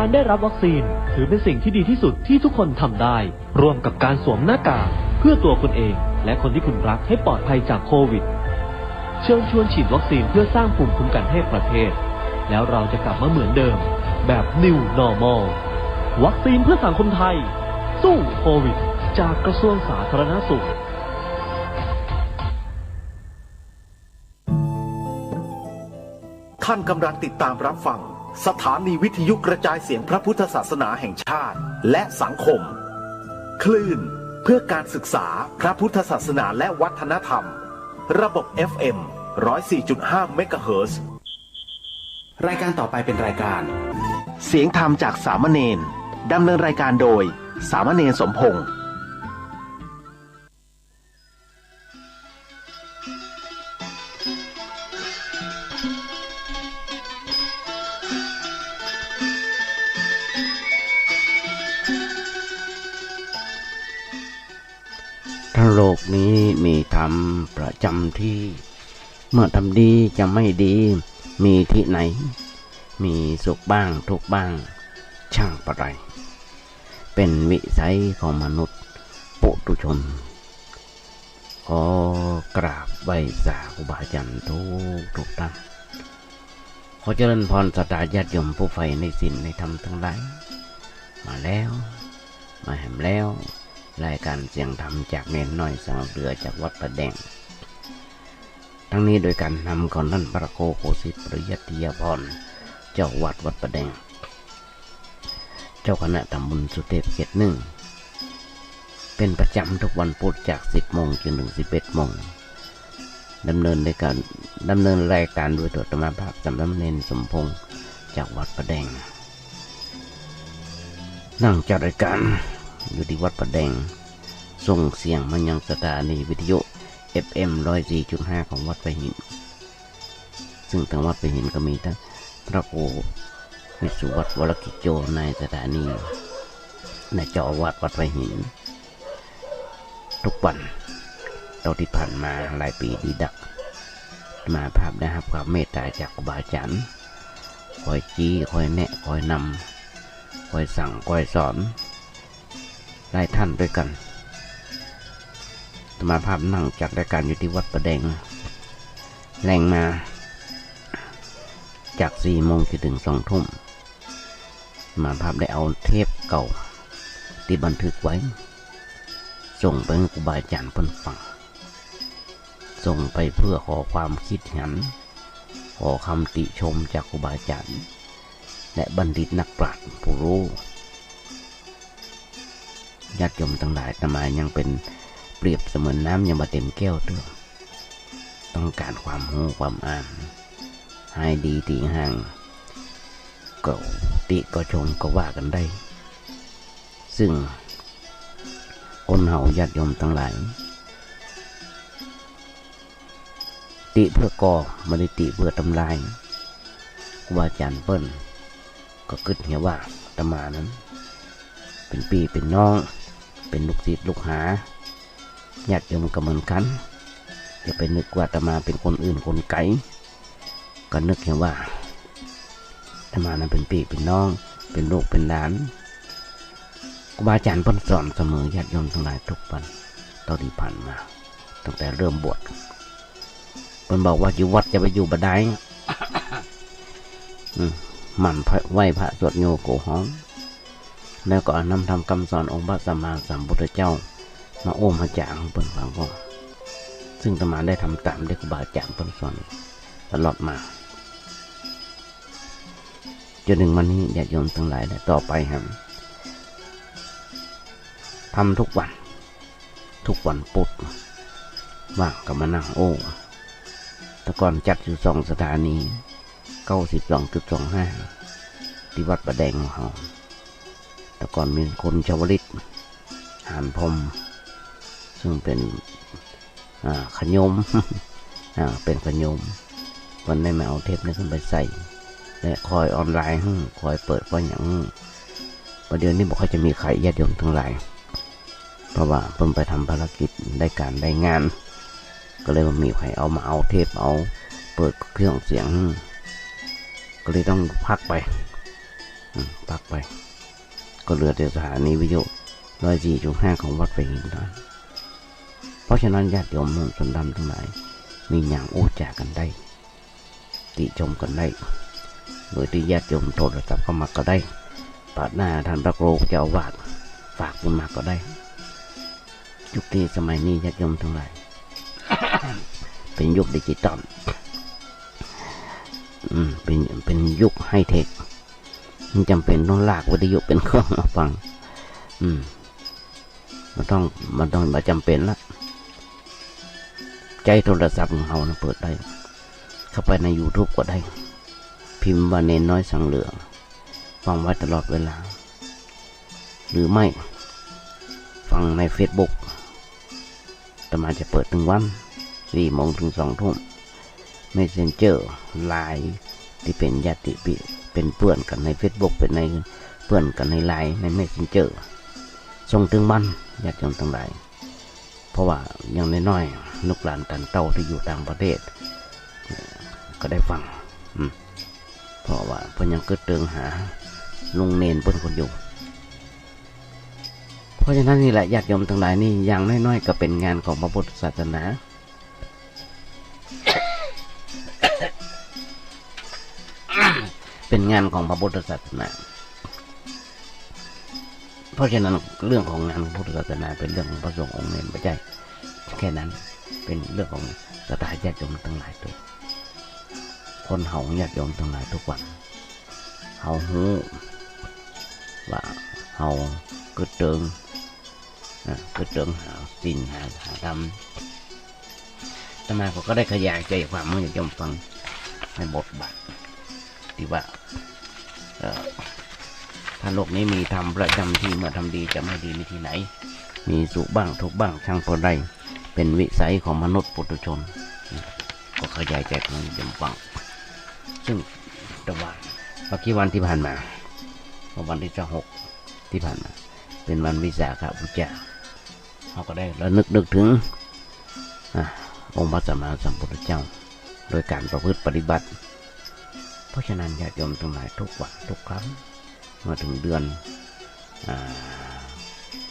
การได้รับวัคซีนถือเป็นสิ่งที่ดีที่สุดที่ทุกคนทำได้ร่วมกับการสวมหน้ากากเพื่อตัวคุณเองและคนที่คุณรักให้ปลอดภัยจากโควิดเชิญชวนฉีดวัคซีนเพื่อสร้างภูมิคุ้มกันให้ประเทศแล้วเราจะกลับมาเหมือนเดิมแบบ New Normal วัคซีนเพื่อสังคมไทยสู้โควิดจากกระทรวงสาธารณสุขท่านกำลังติดตามรับฟังสถานีวิทยุกระจายเสียงพระพุทธศาสนาแห่งชาติและสังคมคลื่นเพื่อการศึกษาพระพุทธศาสนาและวัฒนธรรมระบบ FM 104.5 เมกะเฮิรตซ์รายการต่อไปเป็นรายการเสียงธรรมจากสามเณรดำเนินรายการโดยสามเณรสมพงษ์โลกนี้มีธรรมประจำที่เมื่อทำดีจะไม่ดีมีที่ไหนมีสุขบ้างทุกข์บ้างช่างประไรเป็นวิสัยของมนุษย์ปุถุชนขอกราบไหว้สาครูบาอาจารย์ทุกท่านขอเจริญพรศรัทธาญาติโยมผู้ใฝ่ในศีลในธรรมทั้งหลายมาแล้วมาแหมแล้วรายการเสียงธรรมจากเนนน้อยสังเรือจากวัดประแดงทั้งนี้โดยการนำก่อนท่านพระโคโคสิทธิปริยัติยพรเจ้าวัดประแดงเจ้าคณะตำบลสุเทพเขต 1เป็นประจำทุกวันพุธจาก 10 โมงจนถึง 11 โมงดำเนินรายการโดยตัวธรรมภาพสามเณรสมพงษ์จากวัดประแดงนั่งจัดรายการอยู่ที่วัดประแดงส่งเสียงมายังสถานีวิทยุ FM 104.5 ของวัดไผ่หินซึ่งทางวัดไผ่หินก็มีทั้งพระครูวิสุวัตรวรกิจโจในสถานีในเจ้าอาวาสวัดไผ่หินทุกวันเราที่ผ่านมาหลายปีดีดักมาภาพได้รับความเมตตาจากครูบาอาจารย์คอยชี้คอยแนะคอยนำคอยสั่งคอยสอนหลายท่านด้วยกันมาภาพนั่งจากรายการอยู่ที่วัดประแดงแรงมาจาก 4 โมงจนถึง 2 ทุ่มมาภาพได้เอาเทปเก่าที่บันทึกไว้ส่งไปให้ครูบาอาจารย์เพิ่นฟังส่งไปเพื่อขอความคิดเห็นขอคำติชมจากครูบาอาจารย์และบัณฑิตนักปราชญ์ผู้รู้ญาติโยมทั้งหลายอาตมายังเป็นเปรียบเสมือนน้ำยังมาเต็มแก้วด้วยต้องการความรู้ความอ่านให้ดีตีห่างก็ติก็ชมก็ว่ากันได้ซึ่งคนเฮาญาติโยมทั้งหลายติเพื่อก่อไม่ได้ติเพื่อทำลายครูบาอาจารย์เปิ้นก็คิดเห็นว่าอาตมานั้นเป็นพี่เป็นน้องเป็นลูกศิษย์ลูกหาญาติโยมก็เหมือนกันอย่าไปนึกว่าอาตมาเป็นคนอื่นคนไกลก็นึกเห็นว่าอาตมานั้นเป็นพี่เป็นน้องเป็นลูกเป็นหลานครูบาอาจารย์เพิ่นสอนเสมอญาติโยมทั้งหลายทุกวันต่อที่ผ่านมาตั้งแต่เริ่มบวชเพิ่นบอกว่าอยู่วัดจะไปอยู่บ่ได้ หมั่นไหว้พระสวดโยโกฮ้องแล้วก็นำทำคำสอนองค์พระสัมมาสัมพุทธเจ้ามาโอมพระจางเปิ้นฟังก็ซึ่งอาตมาได้ทำตามได้ครูบาอาจารย์เปิ้นสอนตลอดมาจนถึงวันนี้ญาติโยมทั้งหลายและต่อไปครับทำทุกวันพุธว่างก็มานั่งโอ้แต่ก่อนจัดอยู่2 สถานี 92.25 ที่วัดประแดงของเราแต่ก่อนมีคนชาวลิตหานพรมซึ่งเป็นขยม เป็นขยมวันได้มาเอาเทปนี้ขึ้นไปใส่และคอยออนไลน์คอยเปิดเพราะอย่างประเดี๋ยวนี้บอกเขาจะมีใครญาติโยมทั้งหลายเพราะว่าเพิ่นไปทำภารกิจได้การได้งานก็เลยมีใครเอามาเอาเทปเอาเปิดเครื่องเสียงก็เลยต้องพักไป พักไปก็เหลือแต่สถานีวิทยุ104.5ของวัดไฟหินเท่านั้นเพราะฉะนั้นญาติโยมนุ่งชนดำทั้งหลายมีอย่างโอ้แจกกันได้ติชมกันได้โดยที่ญาติโยมโทรศัพท์เข้ามาก็ได้ปาดหน้าท่านพระครูเจ้าอาวาสฝากคุณมาก็ได้ยุคนี้สมัยนี้ญาติโยมทั้งหลาย เป็นยุคดิจิตอลเป็นยุคไฮเทคมันจำเป็นต้องลากวิทยุเป็นเครื่องมาฟังมันต้องมาจำเป็นละใจโทรศัพท์ของเราเปิดได้เข้าไปใน YouTube ก็ได้พิมพ์ว่าเนนน้อยสังเหลืองฟังไว้ตลอดเวลาหรือไม่ฟังใน Facebook แต่มาจะเปิดถึงวัน4 โมงถึง 2 ทุ่ม Messenger ไลน์ที่เป็นญาติเป็นเพื่อนกันใน Facebook เป็นในเพื่อนกันในไลน์ใน Messenger ส่งถึงบ้านญาติโยมทั้งหลายเพราะว่าอย่างน้อยๆลูกหลานตันเต้าที่อยู่ต่างประเทศก็ได้ฟังเพราะว่าเพิ่นยังเกิดเตืองหาลุงเนนเพิ่นคนอยู่เพราะฉะนั้นนี่แหละญาติโยมทั้งหลายนี่อย่างน้อยๆก็เป็นงานของพระพุทธศาสนา เป็นงานของพระพุทธศาสนาเพราะฉะนั้นเรื่องของงานพระพุทธศาสนาเป็นเรื่องของพระสงฆ์องค์เนรไม่ใช่แค่นั้นเป็นเรื่องของศรัทธาญาติโยมทั้งหลายตัวคนเฮาญาติโยมทั้งหลายทุกวันเฮาฮู้ว่าเฮาเกิดเติงหาสิ่งหาธรรมอาตมาก็ได้ขยายใจความให้ญาติโยมฟังในบทบาทที่ว่าถ้าโลกนี้มีธรรมประจำที่เมื่อทำดีจะไม่ดีมีที่ไหนมีสุขบ้างทุกข์บ้างช่างพอได้เป็นวิสัยของมนุษย์ปุถุชนก็ขยายใจของญาติโยมฟังซึ่งแต่ว่าเมื่อกี้วันที่ผ่านมาวันที่6ที่ผ่านมาเป็นวันวิสาขบูชาเราก็ได้แล้วนึกถึงองค์พระสัมมาสัมพุทธเจ้าโดยการประพฤติปฏิบัติเพราะฉะนั้นญาติโยมทั้งหลายทุกวันทุกครั้งเมื่อถึงเดือน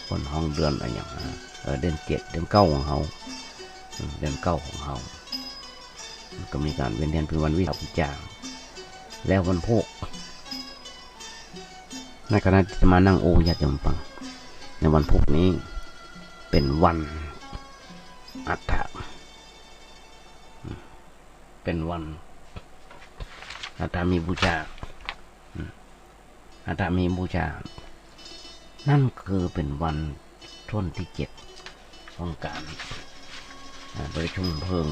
คนห้องเดือนอะไรอย่างเดือน7เดือน9ของเขาเดือน9ของเขาก็มีการเวียนเทียนเป็นวันวิสาขบูชาแล้ววันพุธในขณะที่จะมานั่งโอญาติโยมฟังในวันพุธนี้เป็นวันอัฏฐะเป็นวันอัฏฐมีบูชาอัฏฐมีบูชานั่นคือเป็นวันต้นที่7ของการประชุมเพลิง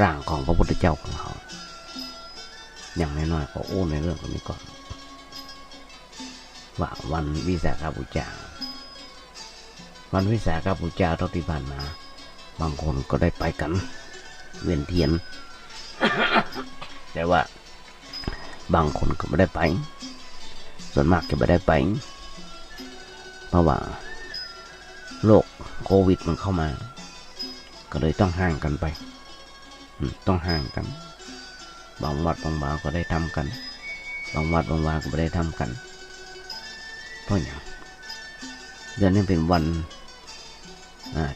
ร่างของพระพุทธเจ้าของเขาอย่างน้อยๆก็โอ้ในเรื่องนี้ก่อนว่าวันวิสาขบูชาวันวิสาขบูชาที่ผ่านมาบางคนก็ได้ไปกันเวียนเทียน แต่ว่าบางคนก็ไม่ได้ไปส่วนมากจะไม่ได้ไปเพราะว่าโรคโควิดมันเข้ามาก็เลยต้องห่างกันไปต้องห่างกันบางวัดบางวาก็ได้ทำกันบางวัดบางวาก็ไม่ได้ทำกันเพราะอย่างเดือนนี้เป็นวัน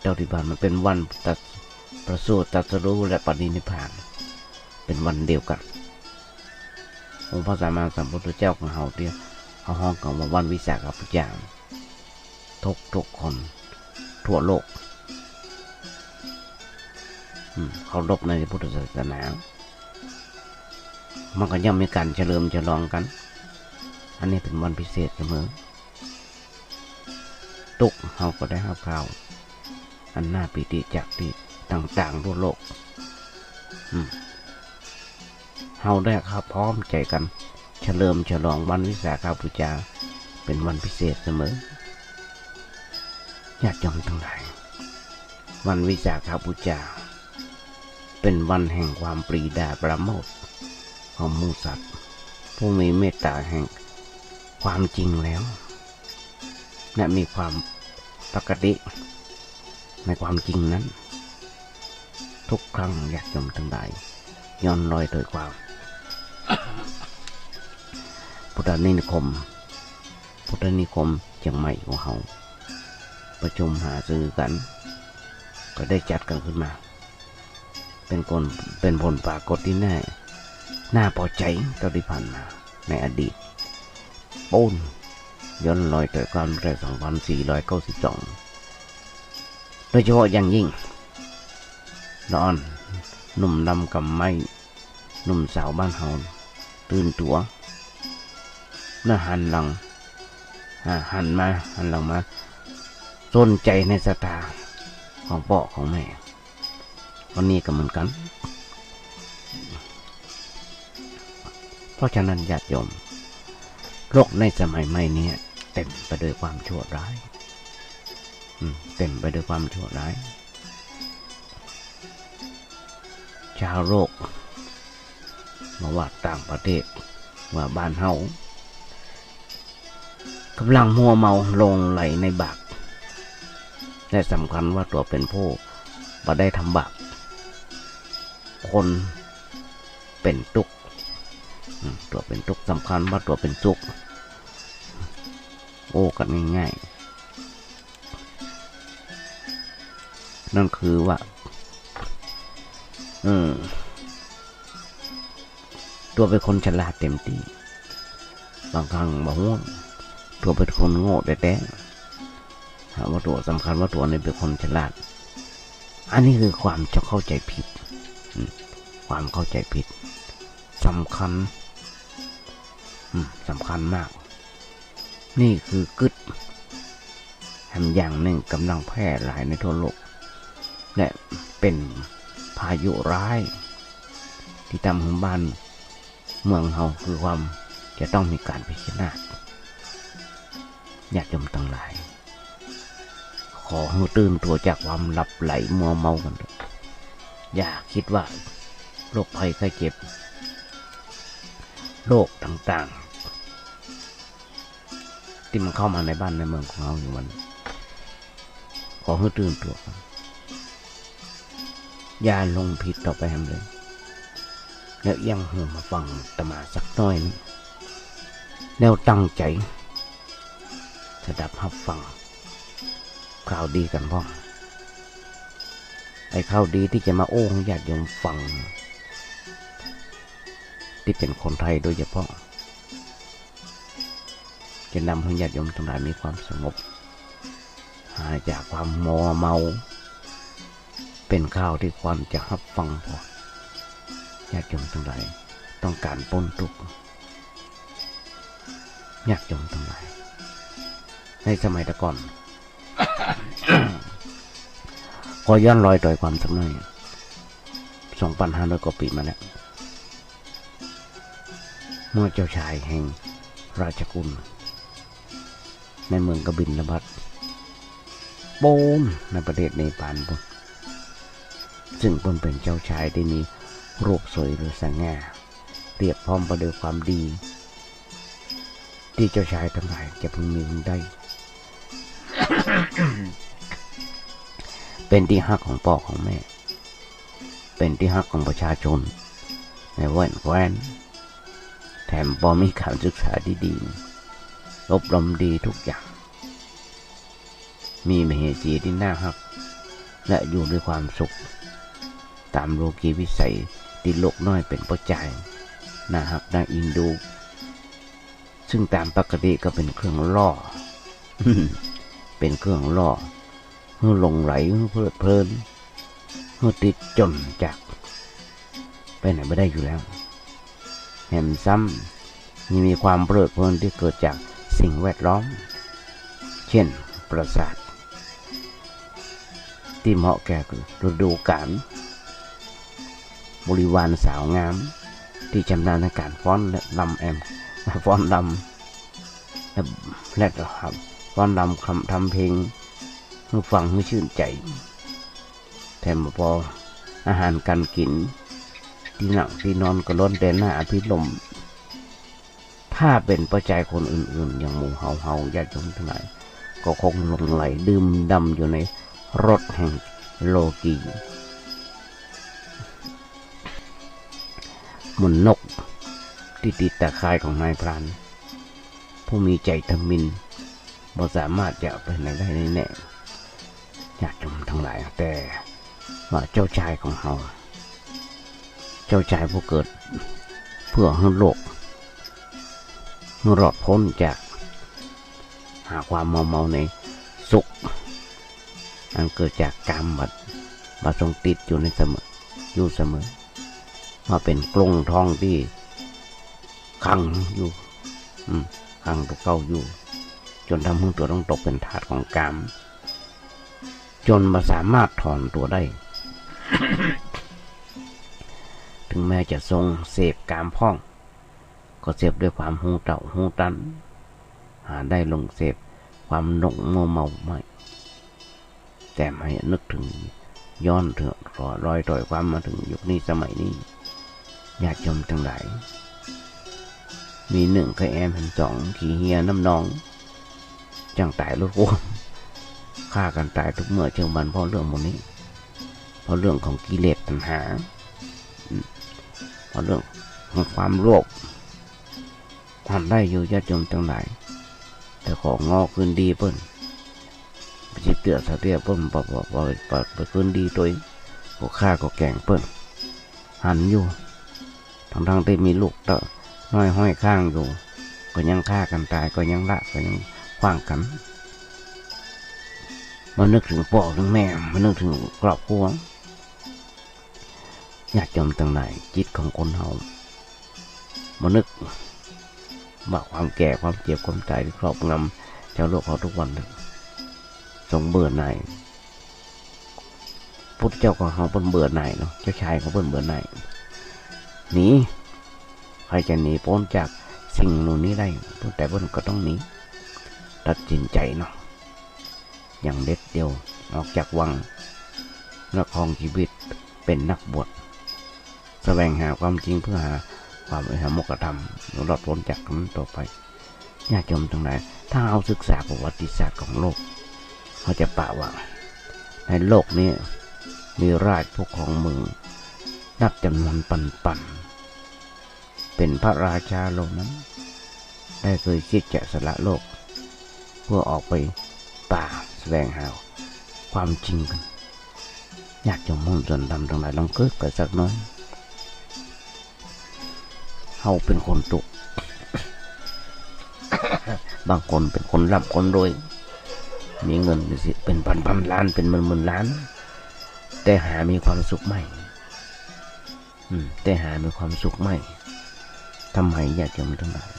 เจ้าที่ผ่านมันเป็นวันประสูติตรัสรู้และปรินิพพานเป็นวันเดียวกันองค์พระสัมมาสัมพุทธเจ้าของเราที่เขาห้องกันว่าวันวิสาขบูชาทุกคนทั่วโลกเขารพในพุทธศาสนามันก็ย่อมมีการเฉลิมฉลองกันอันนี้เป็นวันพิเศษเสมอทุกเขาก็ได้รับข่าวอันน่าปิติจากที่ต่างๆทั่วโลกเขาได้ครับพร้อมใจกันเฉลิมฉลองวันวิสาขบูชาเป็นวันพิเศษเสมอญาติโยมทั้งหลายวันวิสาขบูชาเป็นวันแห่งความปรีดาปราโมทย์ของหมู่สัตว์ผู้มีเมตตาแห่งความจริงแล้วและมีความปกติในความจริงนั้นทุกครั้งญาติโยมทั้งหลายย้อนรอยโดยความ พุทธนิคมเชียงใหม่ของเขาประชุมหารือกันก็ได้จัดกันขึ้นมาเป็นผลปรากฏที่น่าพอใจต่อที่ผ่านมาในอดีตปูนย้อนรอยต่อความแรก2492โดยเฉพาะอย่างยิ่งละอ่อนหนุ่มดำกับไม้หนุ่มสาวบ้านเฮาตื่นตัวแล้วหันหลังมาสนใจในสตาของพ่อของแม่วันนี้ก็เหมือนกันเพราะฉะนั้นญาติโยมโลกในสมัยใหม่นี้เต็มไปด้วยความชั่วร้ายชาวโลกมาว่าต่างประเทศว่าบ้านเฮากำลังมัวเมาลงไหลในบาปและสำคัญว่าตัวเป็นผู้บ่ได้ทำบาปคนเป็นทุกข์ตัวเป็นทุกข์สำคัญว่าตัวเป็นสุขโอ้กันง่ายๆนั่นคือว่าตัวเป็นคนฉลาดเต็มที่บางครั้งบอกว่าตัวเป็นคนโง่แต่ว่าตัวสำคัญว่าตัวนี้เป็นคนฉลาดอันนี้คือความเข้าใจผิดความเข้าใจผิดสำคัญมากนี่คือกึศแห่งอย่างหนึ่งกำลังแพร่หลายในทั่วโลกและเป็นพายุร้ายที่ทำให้บ้านเมืองเฮาคือความจะต้องมีการพิจารณาญาติโยมทั้งหลายขอให้ตื่นตัวจากความหลับไหลมัวเมากันอย่าคิดว่าโรคภัยไข้เจ็บโรคต่างๆที่มันเข้ามาในบ้านในเมืองของเราอยู่วันขอให้ตื่นตัวอย่าลงผิดต่อไปทำเลยแล้วยังหูมาฟังตมาสักน้อยนึงแล้วตั้งใจจะดับรับฟังข่าวดีกันพ่อไอ้ข่าวดีที่จะมาโอ้ญาติโยมฟังที่เป็นคนไทยโดยเฉพาะจะนำให้ญาติโยมทั้งหลายมีความสงบหายจากความมัวเมาเป็นข่าวที่ควรจะรับฟังพอญาติโยมทั้งหลายต้องการพ้นทุกข์ญาติโยมทั้งหลายในสมัยก่อน ขอย้อนรอยต่อยความสักหน่อย 2,500 กว่าปีมาแล้วเมื่อเจ้าชายแห่งราชกุลในเมืองกบิลพัสโบนในประเทศเนปาลพุ่นซึ่งเป็นเจ้าชายที่มีรูปสวยหรือสง่าเรียบพร้อมไปด้วยความดีที่เจ้าชายทั้งหลายจะพึงมีได้ เป็นที่ฮักของพ่อของแม่เป็นที่ฮักของประชาชนในแว่นแถมพอมีการศึกษาดีๆอบรมดีทุกอย่างมีมเหสีที่น่าฮักและอยู่ด้วยความสุขตามโลกีวิสัยที่โลกน้อยเป็นปัจจัยน่าฮักน่าอินดูซึ่งตามปกติก็เป็นเครื่องล่อ เป็นเครื่องล่อเพื่อหลงไหลเพื่อเพลินเพื่อติดจนจากไปไหนไม่ได้อยู่แล้วแถมซ้ำยังมีความเพลิดเพลินที่เกิดจากสิ่งแวดล้อมเช่นปราสาทที่เหมาะแก่ฤดูกาลบริวารสาวงามที่ชำนาญในการฟ้อนและลำฟ้อนลำและฟ้อนลำทำเพลงให้ฟังให้ชื่นใจแถมพออาหารการกินที่นั่งที่นอนก็ล้นแต่หน้าพิลมถ้าเป็นปัจจัยคนอื่นๆอย่างหมู่เฮาญาติโยมทั้งหลายก็คงหลงไหลดื่มดำอยู่ในรถแห่งโลกีหมุนนกที่ติดตะข่ายของนายพราน ผู้มีใจทมิฬบ่สามารถจะไปไหนได้แน่ญาติโยมทั้งหลายแต่ว่าเจ้าชายของเราเจ้าชายผู้เกิดเพื่อให้โลกรอดพ้นจากหาความเมาในสุขอันเกิดจากกามบัดทรงติดอยู่ในเสมอว่าเป็นกรงทองที่ขังอยู่ขังตัวเก่าอยู่จนทำให้ตัวต้องตกเป็นทาสของกามจนมาสามารถถอนตัวได้ ถึงแม้จะทรงเสพกามพ่องก็เสพด้วยความหูเต่าหูตันหาได้ลงเสพความหนงมัวเมาไม่แต่ไม่นึกถึงย้อนถึงรอยต่อยความมาถึงยุคนี้สมัยนี้ญาติโยมทั้งหลายมีหนึ่งเคยแอมเห็นสองขี่เฮียน้ำนองจังตายรถโว้ฆ่ากันตายทุกเมื่อเชิงบันเพราะเรื่องหมดนี้เพราะเรื่องของกิเลสตัณหาเพราะเรื่องของความโลภทำได้อยู่ญาติโยมทั้งหลายแต่ของงอคืนดีเปิ้นจิตเตือสะเตียเปิ้นไปคืนดีตัวก็ฆ่าก็แกงเปิ้นหันอยู่ทั้งที่มีลูกเต๋อน้อยห้อยข้างอยู่ก็ยังฆ่ากันตายก็ยังละก็ยังขว้างกันมานึกถึงพ่อถึงแม่มานึกถึงครอบครัวญาติโยมทั้งหลายจิตของคนเฮามานึกว่าความแก่ความเจ็บความตายที่ครอบงำชาวโลกเขาทุกวันทรงเบื่อหน่ายพุทธเจ้าของเขาเป็นเบื่อหน่ายเนาะเจ้าชายเขาเป็นเบื่อหน่ายหนีใครจะหนีพ้นจากสิ่งนู่นนี้ได้แต่เพิ่นก็ต้องหนีตัดสินใจเนาะอย่างเด็ดเดียวออกจากวังและครองชีวิตเป็นนักบวชแสวงหาความจริงเพื่อหาความอริยมรรคธรรมรอดพ้นจากนั้นต่อไปญาติโยมทั้งหลายถ้าเอาศึกษาประวัติศาสตร์ของโลกเขาจะปะว่าในโลกนี้มีราชผู้ของเมืองนับจำนวนปันเป็นพระราชาโลกนั้นได้เคยคิดจะสละโลกเพื่อออกไปป่าแสวงหาความจริงกันอยากจะมุ่งจนทำทั้งหลายลองเกิดกันสักน้อยเฮาเป็นคนตุก บางคนเป็นคนร่ำคนรวยมีเงินเป็นพันล้านเป็นหมื่นล้านแต่หามีความสุขไม่แต่หามีความสุขไม่ทำไมอยากจะมีทั้งหลาย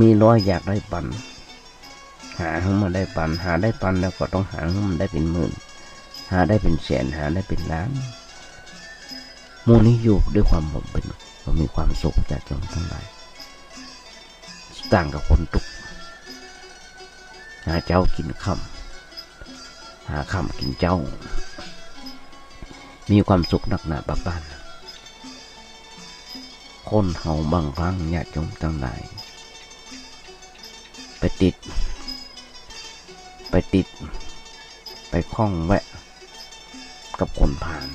มีร้อยอยากได้ปันหาให้มันได้ปันหาได้ปันแล้วก็ต้องหาให้มันได้เป็นหมื่นหาได้เป็นแสนหาได้เป็นล้านมูนี้อยู่ด้วยความเป็นมีความสุขจากจงทั้งหลายต่างกับคนตุกหาเจ้ากินค่ำหาค่ำกินเจ้ามีความสุขหนักหนาปะบ้านคนเฮาบางครั้งญาติโยมทั้งหลายไปติดไปคล้องแวะกับคนผ่าน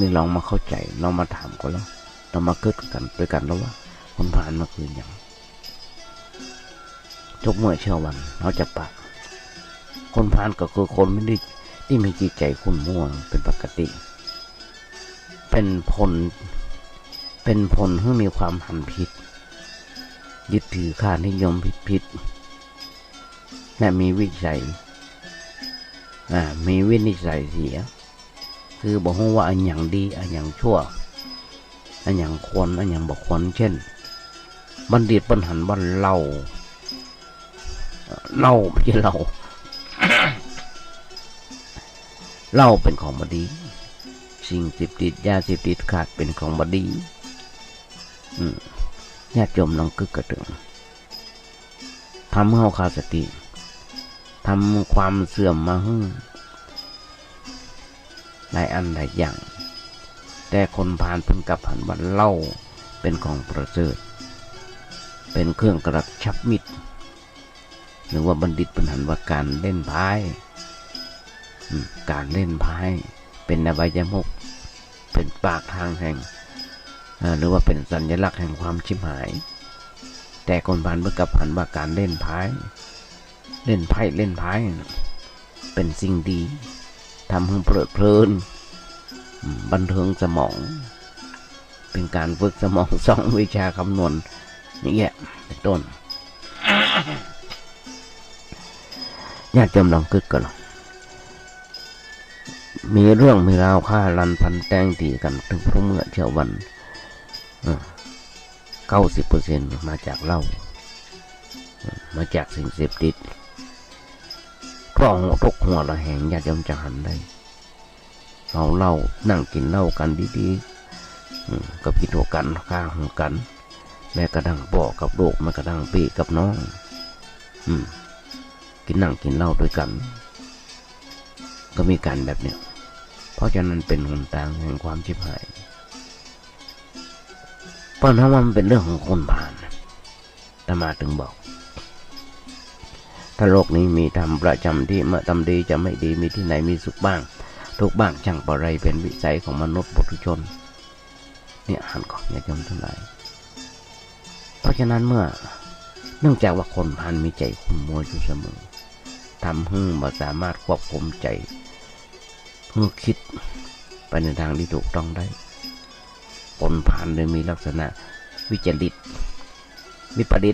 นี่ลองมาเข้าใจลองมาถามกันแล้วเรามาเกิดกันด้วยกันแล้วว่าคนผ่านมาคืออย่างทุกเมื่อเช้าวันเราจะปะคนผ่านก็คือคนไม่ได้ที่มีจิตใจขุ่นมัวเป็นปกติเป็นผลที่มีความหันผิดยึดถือค่านิยมผิดและมีวิสัยมีวินิจฉัยเสียคือบอกว่าอันอย่างดีอันอย่างชั่วอันอย่างควรอันอย่างบอกควรเช่นบัณฑิตปัญหันบันเล่าไม่ใช่เล่า เล่าเป็นของบดีสิ่งเสพติดยาเสพติดขาดเป็นของบดีญาติโยมลองกึกกระเตืองทำให้เราขาดสติทำความเสื่อมมาหึ่งหลายอันหลายอย่างแต่คนผ่านเป็นกับหันบันเล่าเป็นของประเสริฐเป็นเครื่องกระชับมิตรหรือว่าบัณฑิตเป็นหันว่าการเล่นไพ่เป็นอบายมุขเป็นปากทางแห่ง หรือว่าเป็นสัญลักษณ์แห่งความชิบหายแต่คนพานเมื่อกับหันว่าการเล่นไพ่เป็นสิ่งดีทำให้เพลิดเพลินบันเทิงสมองเป็นการฝึกสมอง2 วิชาคำนวณอย่างเงี้ยเป็นต้น ญาติโยมลองคิดกันมีเรื่องมีราวฆ่ารันพันแตงตีกันถึงพรุ่งเมื่อเช้าวัน90% มาจากเหล้ามาจากสิ่งเสพติดเพราะทุกหัวละแหงญาติโยมจะหันได้เอาเหล้านั่งกินเหล้ากันดีๆก็พิโรกันฆ่าหัวกันแม้กระทั่งพ่อกับลูกแม้กระทั่งพี่กับน้องกินนั่งกินเหล้าด้วยกันก็มีการแบบเนี้ยเพราะฉะนั้นเป็นหนทางแห่งความชิบหายเพราะถ้ามันเป็นเรื่องของคนผ่านแต่มาถึงบอกถ้าโลกนี้มีธรรมประจำที่เมื่อทำดีจะไม่ดีมีที่ไหนมีสุขบ้างทุกบ้างช่างปะไรเป็นวิสัยของมนุษย์ปุถุชนเนี่ยหันก่อนอย่าจมทั้งหลายเพราะฉะนั้นเนื่องจากว่าคนผ่านมีใจขุ่นมัวอยู่เสมอทำให้บ่สามารถควบคุมใจให้คิดไปในทางที่ถูกต้องได้คนผ่านเลยมีลักษณะวิปริต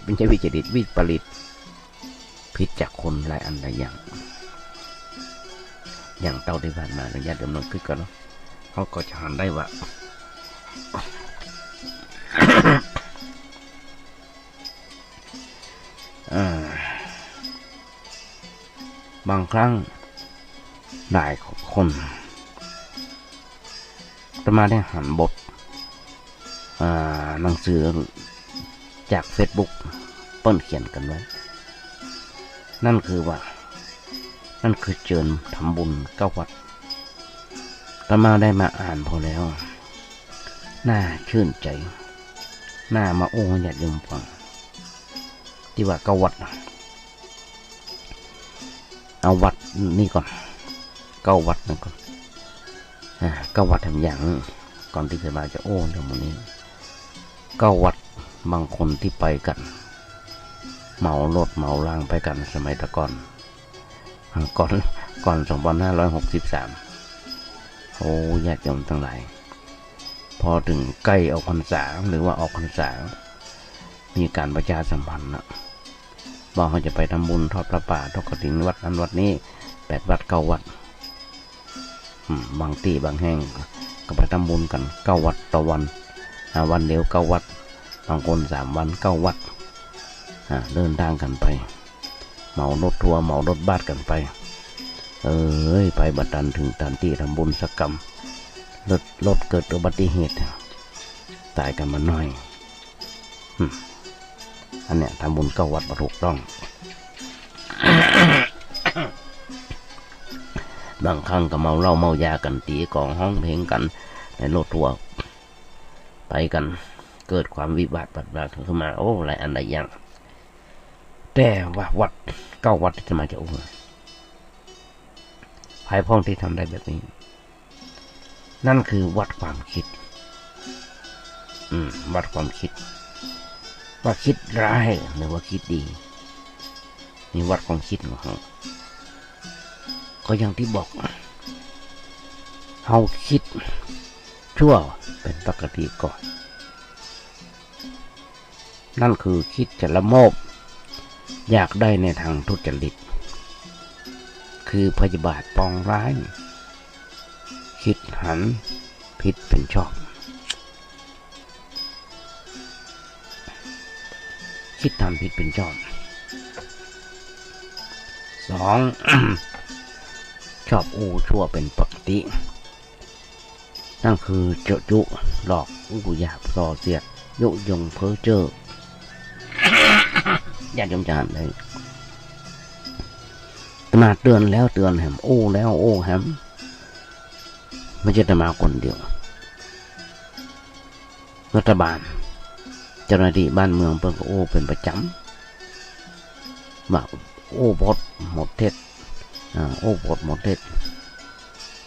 ไม่ใช่วิปริตวิปริตผิดจากคนหลายอันหลายอย่างเต่าที่ผ่านมาระยะเดิมน้องขึ้นกันเนาะเขาก็จะหันได้ว่า บางครั้งได้คนจะมาได้หันบทหนังสือจาก Facebook เปิ้นเขียนกันไว้นั่นคือเจิญทำบุญ9 วัดตมาได้มาอ่านพอแล้วน่าชื่นใจน่ามาโอ้ญาติโยมฟังที่ว่า9 วัดเอาวัดนี่ก่อน9 วัดนั่นก่อน9 วัดทำอย่างก่อนที่จะมาจะโอ้เรื่องนี้9 วัดบางคนที่ไปกันเหมารถเหมาล่างไปกันสมัยตะก่อน2563โอ้ญาติโยมทั้งหลายพอถึงใกล้ออกพรรษาหรือว่าออกพรรษามีการประชาสัมพันธ์บอกเขาจะไปทำบุญทอดพระป่าทอดกฐินวัดนั้นวัดนี้8 วัด 9 วัดบางที่บางแห่งก็ไปทำบุญกัน9 วัดต่อวันวันเดียว9 วัดบางคน3 วัน 9 วัดเดินทางกันไปเหมารถทัวร์เหมารถบัสกันไปไปบัดดันถึงสถานที่ทำบุญสักกรรมรถเกิดอุบัติเหตุตายกันมาหน่อยอันเนี้ยทำบุญ9 วัดถูกต้อง บางครั้งก็เมาเหล้าเมายากันตีกองห้องเพลงกันในรถทัวร์ไปกันเกิดความวิบัติขึ้นมาโอ้หลายอันหลายอย่างแต่ว่าวัด9 วัดที่จะมาจะโอ้ภายพ้องที่ทำได้แบบนี้นั่นคือวัดความคิดวัดความคิดว่าคิดร้ายหรือว่าคิดดีนี่วัดความคิดของเขาก็อย่างที่บอกเขาคิดชั่วเป็นปกติก่อนนั่นคือคิดจะละโมบอยากได้ในทางทุจริตคือพยาบาทปองร้ายคิดหันผิดเป็นชอบคิดทำผิดเป็นชอบ 2 ชอบอู้ชั่วเป็นปกตินั่นคือเจาะจุหลอกอู้หยาบส่อเสียดยุยงเพ้อเจ้อญาติโยมจะหันเลยมาเตือนแล้วเตือนแหมโอ้แล้วโอ้แหมไม่ใช่แต่มาคนเดียวรัฐบาลเจ้าหน้าที่บ้านเมืองเพิ่งก็โอ้เป็นประจำมาโอ้บดหมดเท็จโอ้บดหมดเท็จ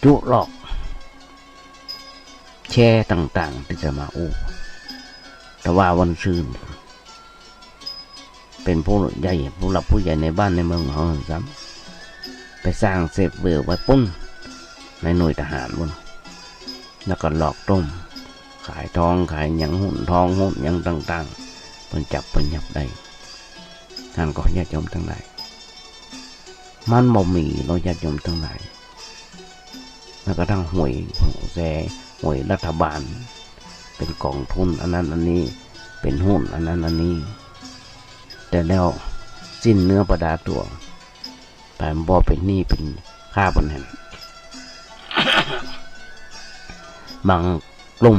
จุหลอกแชร์ต่างๆที่จะมาโอ้ แต่ว่าวันซืนเป็นผู้ใหญ่ผู้หลักผู้ใหญ่ในบ้านในเมืองเขาซ้ำไปสร้างเซฟเวอร์ไว้ปุ้นในหน่วยทหารบนแล้วก็หลอกต้มขายทองขายหยังหุ้นทองหุ้นหยังต่างๆเป็นจับเป็นหยับได้ท่านก็ญาติโยมทั้งหลายมันบ่มีเราญาติโยมทั้งหลายแล้วก็ทั้งหวยแซ่หวยรัฐบาลเป็นกองทุนอันนั้นอันนี้เป็นหุ้นอันนั้นอันนี้แต่แล้วสิ้นเนื้อประดาตัวแต่บ่เป็นหนี้เป็นค่าเป็นแห่ง บางกลุ่ม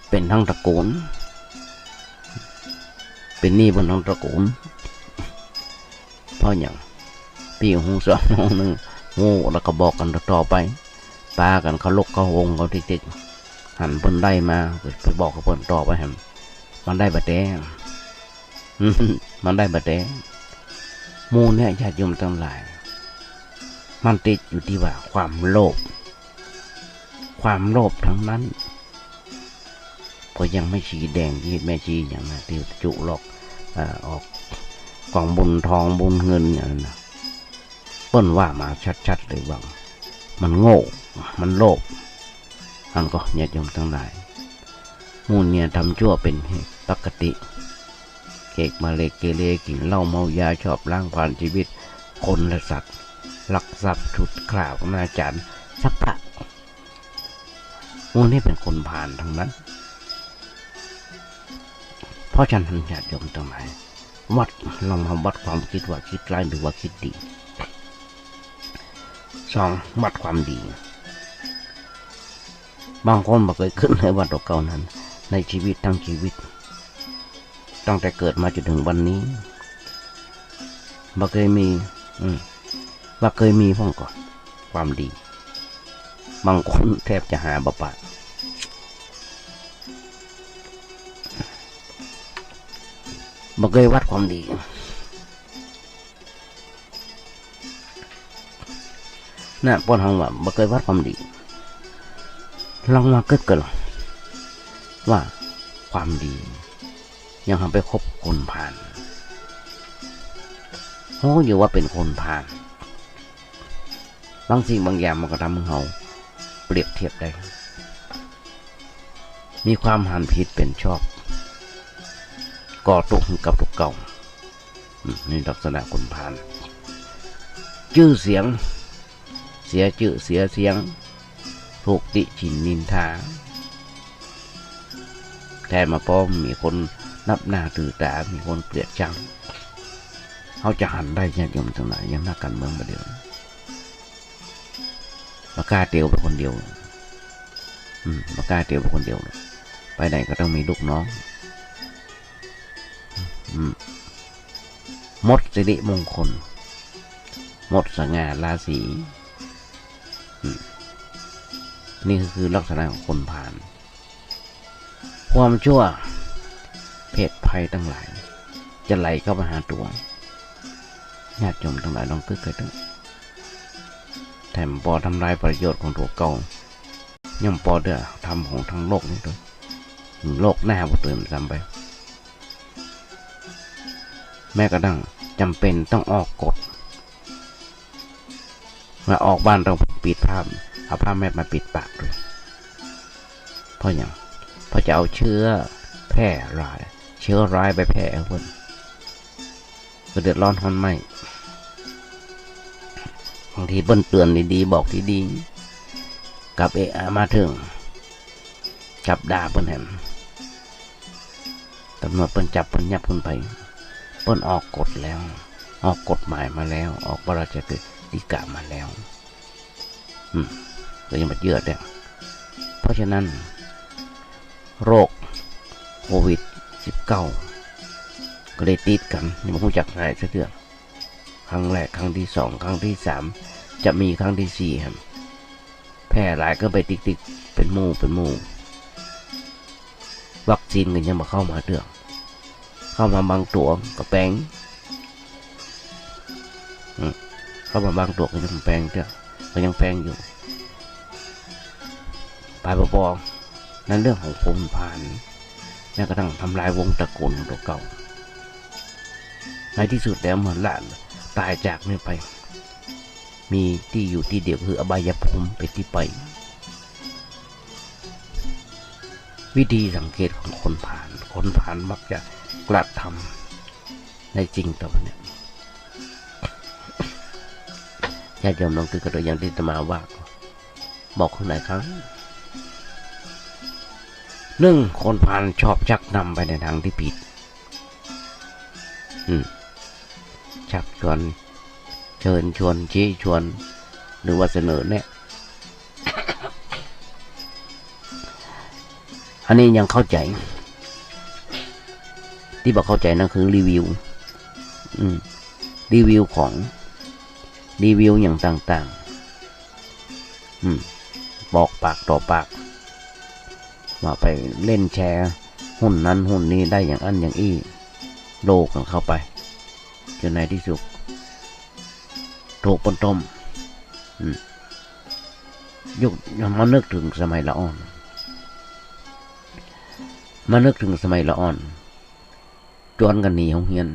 เป็นทั้งตระกูลเป็นหนี้บนทั้งตระกูลเพราะอย่างปีหูสองหนึ่งโง่แล้วก็บอกกันต่อไปปากันเขาลกเขาวงเขาติดหันเพิ่นได้มาไปบอกกับเพิ่นต่อไปแฮมมันได้บะแดง มันได้บะแดงมูเนี่ยญาติโยมทั้งหลายมันติดอยู่ที่ว่าความโลภทั้งนั้นก็ยังไม่ชี้แดงที่แม่ชี้อย่างนั้นที่จุหรอกออกกล่องบุญทองบุญเงินอย่างนั้นเปิ้นว่ามาชัดๆเลยว่ามันโง่มันโลภอันก็ญาติโยมทั้งหลายมูลเนี่ยทำชั่วเป็นเหตุปกติเกกมาเลเกเรกินเหล้าเมายาชอบล้างผ่านชีวิตคนและสัตว์ลักทรัพย์ชุดข่าวอนาจารสัพพะมูลนี่เป็นคนผ่านทั้งนั้นเพราะฉะนั้นญาติโยมทั้งหลายวัดลองมาวัดความคิดว่าคิดร้ายหรือว่าคิดดีสองวัดความดีบางคนบ่เคยขึ้นในวัดเก่านั้นในชีวิตทั้งชีวิตตั้งแต่เกิดมาจนถึงวันนี้บ่เคยมีบ่เคยมีพ่องก่อนความดีบางคนแทบจะหาบ่ปะบ่เคยวัดความดีน่ะป้อนห้องว่าบ่เคยวัดความดีลองมาเกิดว่าความดียังทำไปคบคนผ่านโหอยู่ว่าเป็นคนผ่านบางสิ่งบางอย่างมันก็ทำให้เราเปรียบเทียบได้มีความหันผิดเป็นชอบก่อตุกกับตุกเก่านี่ลักษณะคนผ่านชื่อเสียงเสียชื่อเสียเสียงถูกติฉินนินทาแต่มาป้อมมีคนนับหน้าถือตามีคนเกลียดชังเขาจะหันได้ญาติโยมทั้งหลายยังนักการเมืองมาเดียวมากล้าเตียวไปคนเดียวมากล้าเตียวไปคนเดียวไปไหนก็ต้องมีลูกน้องมดสิริมงคลมดสง่าราศีนี่คือลักษณะของคนผ่านความชั่วเพศภัยทั้งหลายจะไหลเข้ามาหาตัวญาติโยมทั้งหลายลองคิดกันดูแถมปอทำลายประโยชน์ของตัวเก่าย่อมปอเดือทำของทั้งโลกนี่ด้วยโลกหน้าบ่เติมซ้ำไปแม้กระทั่งจำเป็นต้องออกกฎมาออกบ้านต้องปิดผ้าเอาผ้าแม่มาปิดปากด้วยเพราะอย่างเพราะจะเอาเชื้อแพร่ร้ายเชื้อร้ายไปแพร่คนก็เดือดร้อนทนไม่บางทีเปิ้นเตือนดีๆบอกดีๆกับมาถึงกับด่าเปิ้นแหมตำรวจเปิ้นจับเปิ้นยับเปิ้นไปเปิ้นออกกฎแล้วออกกฎหมายมาแล้วออกพระราชกฤษฎีกามาแล้วก็ยังมาเยอะเนี่ยเพราะฉะนั้นโรคโควิด-19 ก็เลยติดกันยังไม่รู้จักอะไรสักเรื่องครั้งแรกครั้งที่2ครั้งที่3จะมีครั้งที่4ครับแพร่หลายก็ไปติดเป็นหมู่วัคซีนก็ยังมาเข้ามาเรื่องเข้ามาบางตัวก็แปลงเข้ามาบางตัวก็ยังแปลงเรื่องก็ยังแปลงอยู่ไปบอนั่นเรื่องของคนผ่าน แม้กระทั่งทำลายวงตระกูลของตัวเก่าในที่สุดแล้วเมื่อหลานตายจากนี่ไปมีที่อยู่ที่เดียวคืออบายภูมิเป็นที่ไปวิธีสังเกตของคนผ่านมักจะกระทำในจริงต่อเนี่ยญาติโยมลองคิดกันตัวอย่างที่อาตมาว่าบอกคนไหนครั้งหนึ่งคนผ่านชอบชักนำไปในทางที่ผิดชักชวนเชิญชวนชี้ชวนหรือว่าเสนอเนี่ย อันนี้ยังเข้าใจที่บอกเข้าใจนั่นคือรีวิวรีวิวของรีวิวอย่างต่างๆบอกปากต่อปากมาไปเล่นแชร์หุ้นนั้นหุ้นนี้ได้อย่างอันอย่างอี้โลกันเข้าไปจนในที่สุดถูกปนต้มยุคมานึกถึงสมัยละอ่อนจวนกันหนีของเฮียน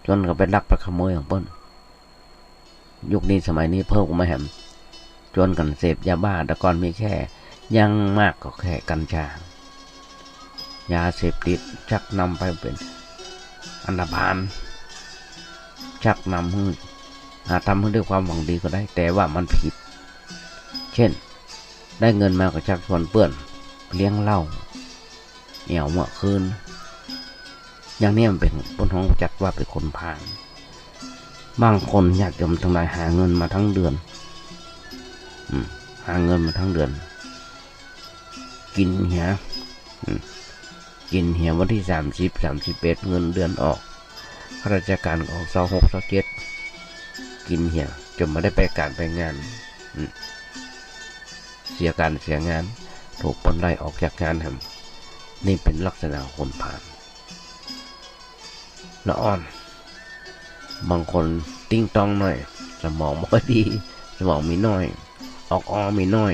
จวนกันไปลักไปขโมยของเปิ้นยุคนี้สมัยนี้เพิ่มมาแหมจวนกันเสพยาบ้าแต่ก่อนมีแค่ยังมากก็แค่กัญชายาเสพติดชักนำไปเป็นอันธพาลชักนำให้ทำให้ด้วยความหวังดีก็ได้แต่ว่ามันผิดเช่นได้เงินมาก็ชักชวนเพื่อนเลี้ยงเหล้าเอี่ยวเมื่อคืนอย่างนี้มันเป็นบนห้องจัดว่าเป็นคนพาลบางคนญาติโยมทั้งหลายหาเงินมาทั้งเดือนกินเหี่ยวันที่30 31เงินเดือนออกข้าราชการออก26 27กินเหี่ยจนไม่ได้ไปการไปงานเสียการเสียงานถูกปล้นไล่ออกจากงานทำนี่เป็นลักษณะคนผ่านละอ่อนบางคนติ้งต้องหน่อยสมองไม่ค่อยดีสมองมีน้อยออกมีน้อย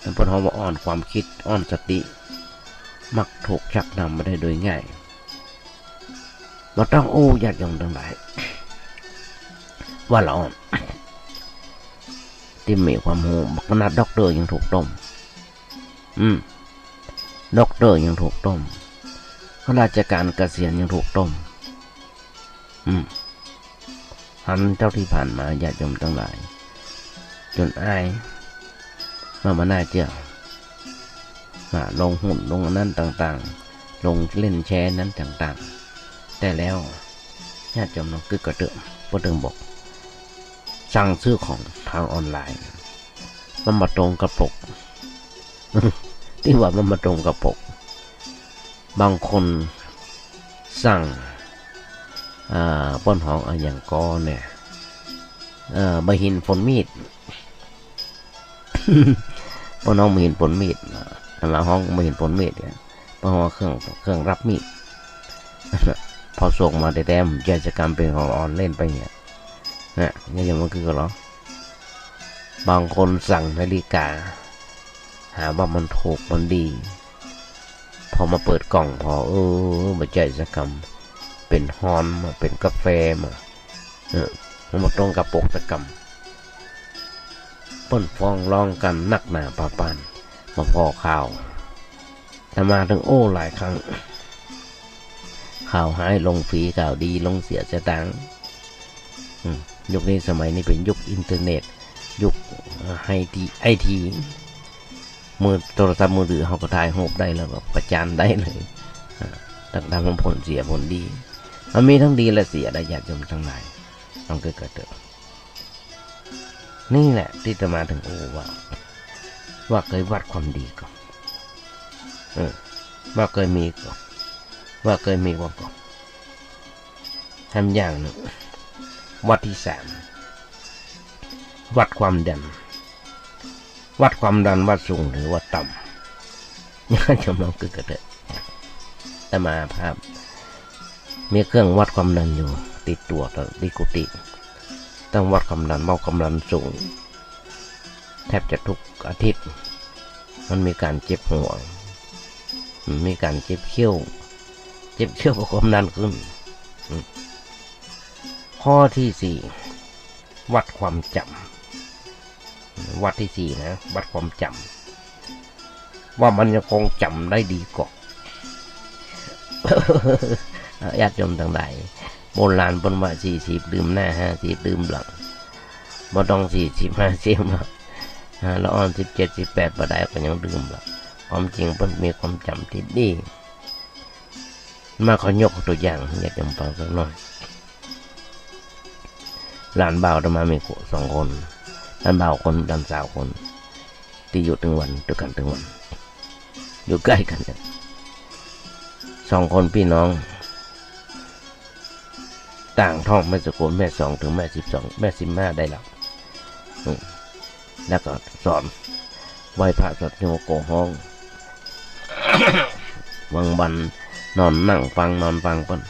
เป็นพลว่าอ่อนความคิดอ่อนสติมักถูกชักนำมาได้โดยง่ายเราต้องญาติโยมทั้งหลายว่าเราที่มีความหูขนาดด็อกเตอร์ยังถูกต้มด็อกเตอร์ยังถูกต้มข้าราชการเกษียณยังถูกต้มหันเจ้าที่ผ่านมาญาติโยมทั้งหลายจนอายมาหน้าเจ้ามาลงหุ้นลงนั้นต่างๆลงเล่นแชร์นั้นต่างๆแต่แล้วญาติโยมน้องกึกกระเติมพระเดิมบอกสั่งซื้อของทางออนไลน์มันมาตรงกับปก ที่ว่ามันมาตรงกับปกบางคนสั่งป้นห้องอย่างกอเนี่ยบะหินฝนมีด ป้นห้องบะหินฝนมีดหลังห้องบะหินฝนมีดเนี่ยป้นห้องเครื่องรับมีด พอส่งมาได้แต้มกิจกรรมเป็นของออนเล่นไปเนี่ยนะนี่อย่างมันคือก็หรอบางคนสั่งนาฬิกาหาว่ามันถูกมันดีพอมาเปิดกล่องพอมากิจกรรมเป็นฮอนมาเป็นกาแฟมันมาตรงกับปกตะกรรมป้นฟ้องร้องกันนักหนาปาปานมาพอข่าวแต่มาถึงหลายครั้งข่าวหายลงฟรีข่าวดีลงเสียสตางค์ยุคนี้สมัยนี้เป็นยุคอินเทอร์เน็ตยุคไอทีมือโทรศัพท์มือถือเขาก็ถ่ายรูปได้แล้วก็ประจานได้เลยต่างๆผลเสียผลดีมันมีทั้งดีและเสียได้ญาติโยมทั้งหลายต้องเกิดนี่แหละที่จะมาถึงว่าเคยวัดความดีก่อนว่าเคยมีก่อนว่าเคยมีก่อนทำอย่างหนึ่งวัดที่3วัดความดันวัดสูงหรือวัดต่ำนี่จะมองเกิดแต่มาภาพมีเครื่องวัดความดันอยู่ติดตัวที่กุฏิต้องวัดความดันความดันสูงแทบจะทุกอาทิตย์มันมีการเจ็บหัว มีการเจ็บเขี้ยวเพราะความดันขึ้นข้อที่สี่วัดความจำวัดที่สี่นะวัดความจำว่ามันยังคงจำได้ดีกว่า ญาติโยมทั้งหลายโบราณปนว่า40ดื่มหน้า50ดื่มหลังบ่ต้อง40 50หรอกละอ่อน17 18บ่ได้ก็ยังดื่มหรอกความจริงเพิ่นมีความจำที่ดีมาขอยกตัวอย่างญาติโยมฟังสักหน่อยหลานบ่าวจะมามี2คนหลานบ่าวคนหลานสาวคนที่อยู่ถึงวันด้วยกันถึงวันอยู่ใกล้กันเนี่ย2คนพี่น้องต่างท้องแม่สกุลแม่2ถึงแม่12แม่15ได้แล้วแล้วก็สอนไหว้พระสวดโยโกห้อง วังบันนอนนั่งฟังนอนฟังเพิ่น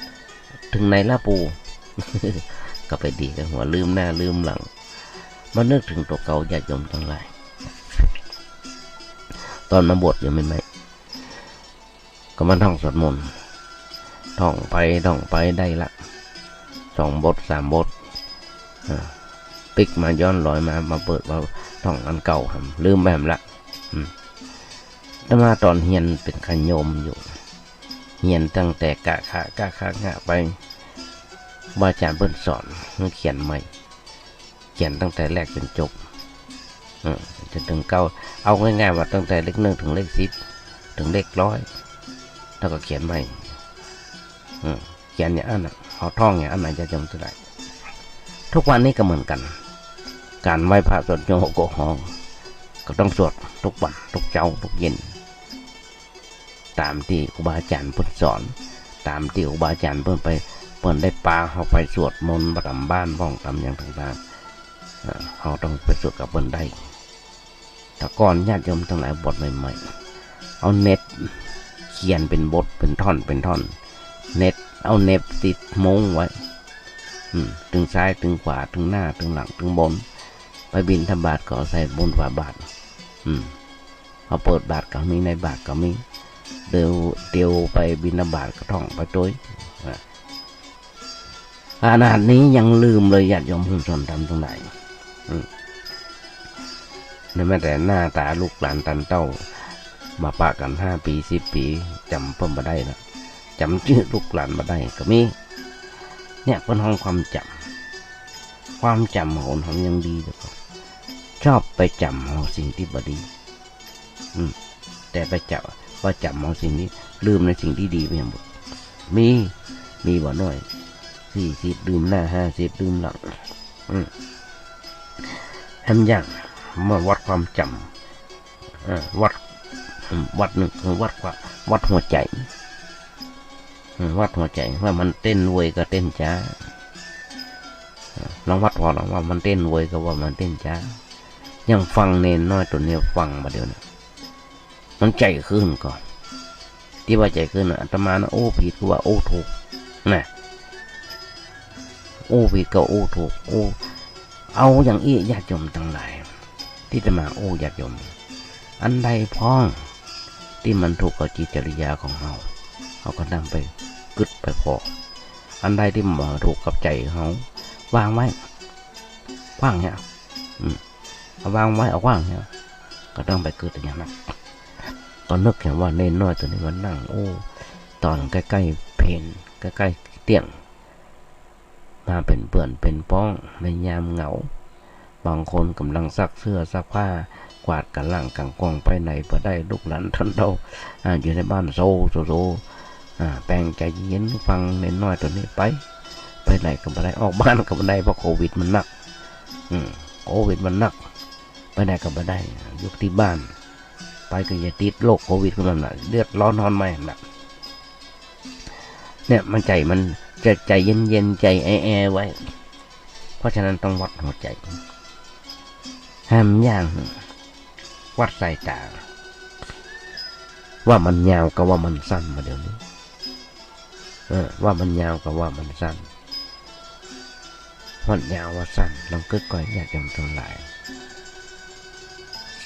ถึงไหนละปู ก็ไปดีกันหัวลืมหน้าลืมหลังมานึกถึงตัวเก่าญาติโยมทั้งหลายตอนมาบวชยังไม่ไหมก็มาท่องสวดมนต์ท่องไปได้ละ2 บท 3 บทปิกมาย้อนลอยมาเปิดว่าท่องอันเก่าครับลืมแบบละแต่มาตอนเฮียนเป็นขโยมอยู่เฮียนตั้งแต่กะขะไปว่าอาจารย์เพิ่นสอนเขียนใหม่เขียนตั้งแต่แรกจนจบจนถึงเก้าเอาง่ายๆว่าตั้งแต่เลข1ถึงเลข10ถึงเลข100แล้วก็เขียนใหม่เขียนอย่างนั้นเอาท่องอย่างนั้นจะจำได้ทุกวันนี้ก็เหมือนกันการไหว้พระสวดโยโกห้องก็ต้องสวดทุกวันทุกเช้าทุกเย็นตามที่ครูบาอาจารย์เพิ่นสอนตามที่ครูบาอาจารย์เพิ่นได้ปาเขาไปสวดมนต์ประจำบ้านบ้องตำอย่างต่างๆเขาต้องไปสวดกับเพิ่นได้แต่ก่อนญาติโยมทั้งหลายบทใหม่ๆเอาเน็ตเขียนเป็นบทเป็นท่อนเน็ตเอาเน็บติดมงไว้ถึงซ้ายถึงขวาถึงหน้าถึงหลังถึงบนไปบิณฑบาตก็ใส่บนฝาบาทเอาเปิดบาทก็มีในบาทก็มีเดียวไปบิณฑบาตก็ท่องไปด้วยขนาดนี้ยังลืมเลยญาติโยมผู้ชมทำตรงไหนในแม้แต่หน้าตาลูกหลานตันเต้ามาปะกัน5 ปี 10 ปีจำเพิ่มมาได้นะจำชื่อลูกหลานมาได้ก็มีเนี่ยเป็นห้องความจำของคนเขายังดีแต่ก็ชอบไปจำเอาสิ่งที่บดีแต่ไปจำเอาสิ่งนี้ลืมในสิ่งที่ดีไปหมดมีบ่น้อย40ดื่มหน้า50ดื่มหลังทำอย่างเมื่อวัดความจำวัดหนึ่งคือวัดหัวใจว่ามันเต้นรวยก็เต้นช้าลองวัดพอลองว่ามันเต้นรวยก็ว่ามันเต้นช้ายังฟังเนนน้อยตัวนี้ฟังมาเดี๋ยวนะมันใจขึ้นก่อนที่ว่าใจขึ้นอาตมานะโอ้ผิดก็ว่าโอ้ถูกนะโอ้ผิดก็โอ้ถูกโอ้เอาอย่างอี้ญาติโยมทั้งหลายที่จะมาโอ้ญาติโยมอันใดพ้องที่มันถูกกับจิตจริยาของเขาก็นำไปกึดไปพออันใดที่มาถูกกับใจเขาวางไว้ว่างเนี่ยเอาวางไว้เอาว่างเนี่ยก็ต้องไปกึดอย่างนั้นตอนนึกเห็นว่าเน้นน้อยตัวนี้มันนั่งโอ้ตอนใกล้ๆเพนใกล้ๆเตียงมาเป็นเปื่อนเป็นป้องในยามเหงาบางคนกำลังซักเสื้อซักผ้ากวาดกันล่างกังกองไปไหนเพื่อได้ลูกหลานท่านเราอยู่ในบ้านโซแปลงใจเย็นฟังเน้นน้อยตัวนี้ไปไหนก็ไม่ได้ออกบ้านก็ไม่ได้เพราะโควิดมันหนักโควิดมันหนักไปไหนก็ไม่ได้อยู่ที่บ้านไปก็อย่าติดโรคโควิดก็มันเลือดร้อนนอนไม่หนักเนี่ยมันจะใจเย็นใจแอไว้เพราะฉะนั้นต้องวัดหัวใจห้ามย่างวัดสายตาว่ามันยาวกับว่ามันสั้นมาเดี๋ยวนี้ว่ามันยาวกับว่ามันสั้นมันยาวว่าสั้นลองค่อยๆอยากจะทำลาย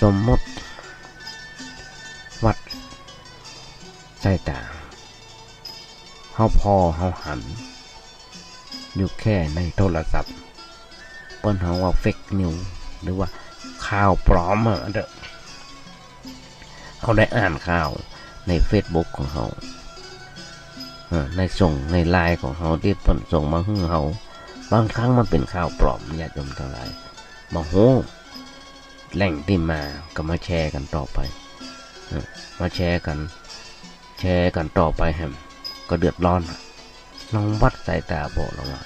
สมมติวัดสาย ส่ตาเฮาพอเฮาหันอยู่แค่ในโทรศัพท์เปิ้นเฮาว่าเฟกนิวหรือว่าข่าวปลอมเด้อเขาได้อ่านข่าวใน Facebook ของเฮาในส่งในไลน์ของเฮาที่เปิ้นส่งมาให้เฮาบางครั้งมันเป็นข่าวปลอมญาติโยมทั้งหลายบ่ฮู้แหล่งที่มาก็มาแชร์กันต่อไปมาแชร์กันต่อไปแฮมก็เดือดร้อนลองวัดสายตาบอกเราว่า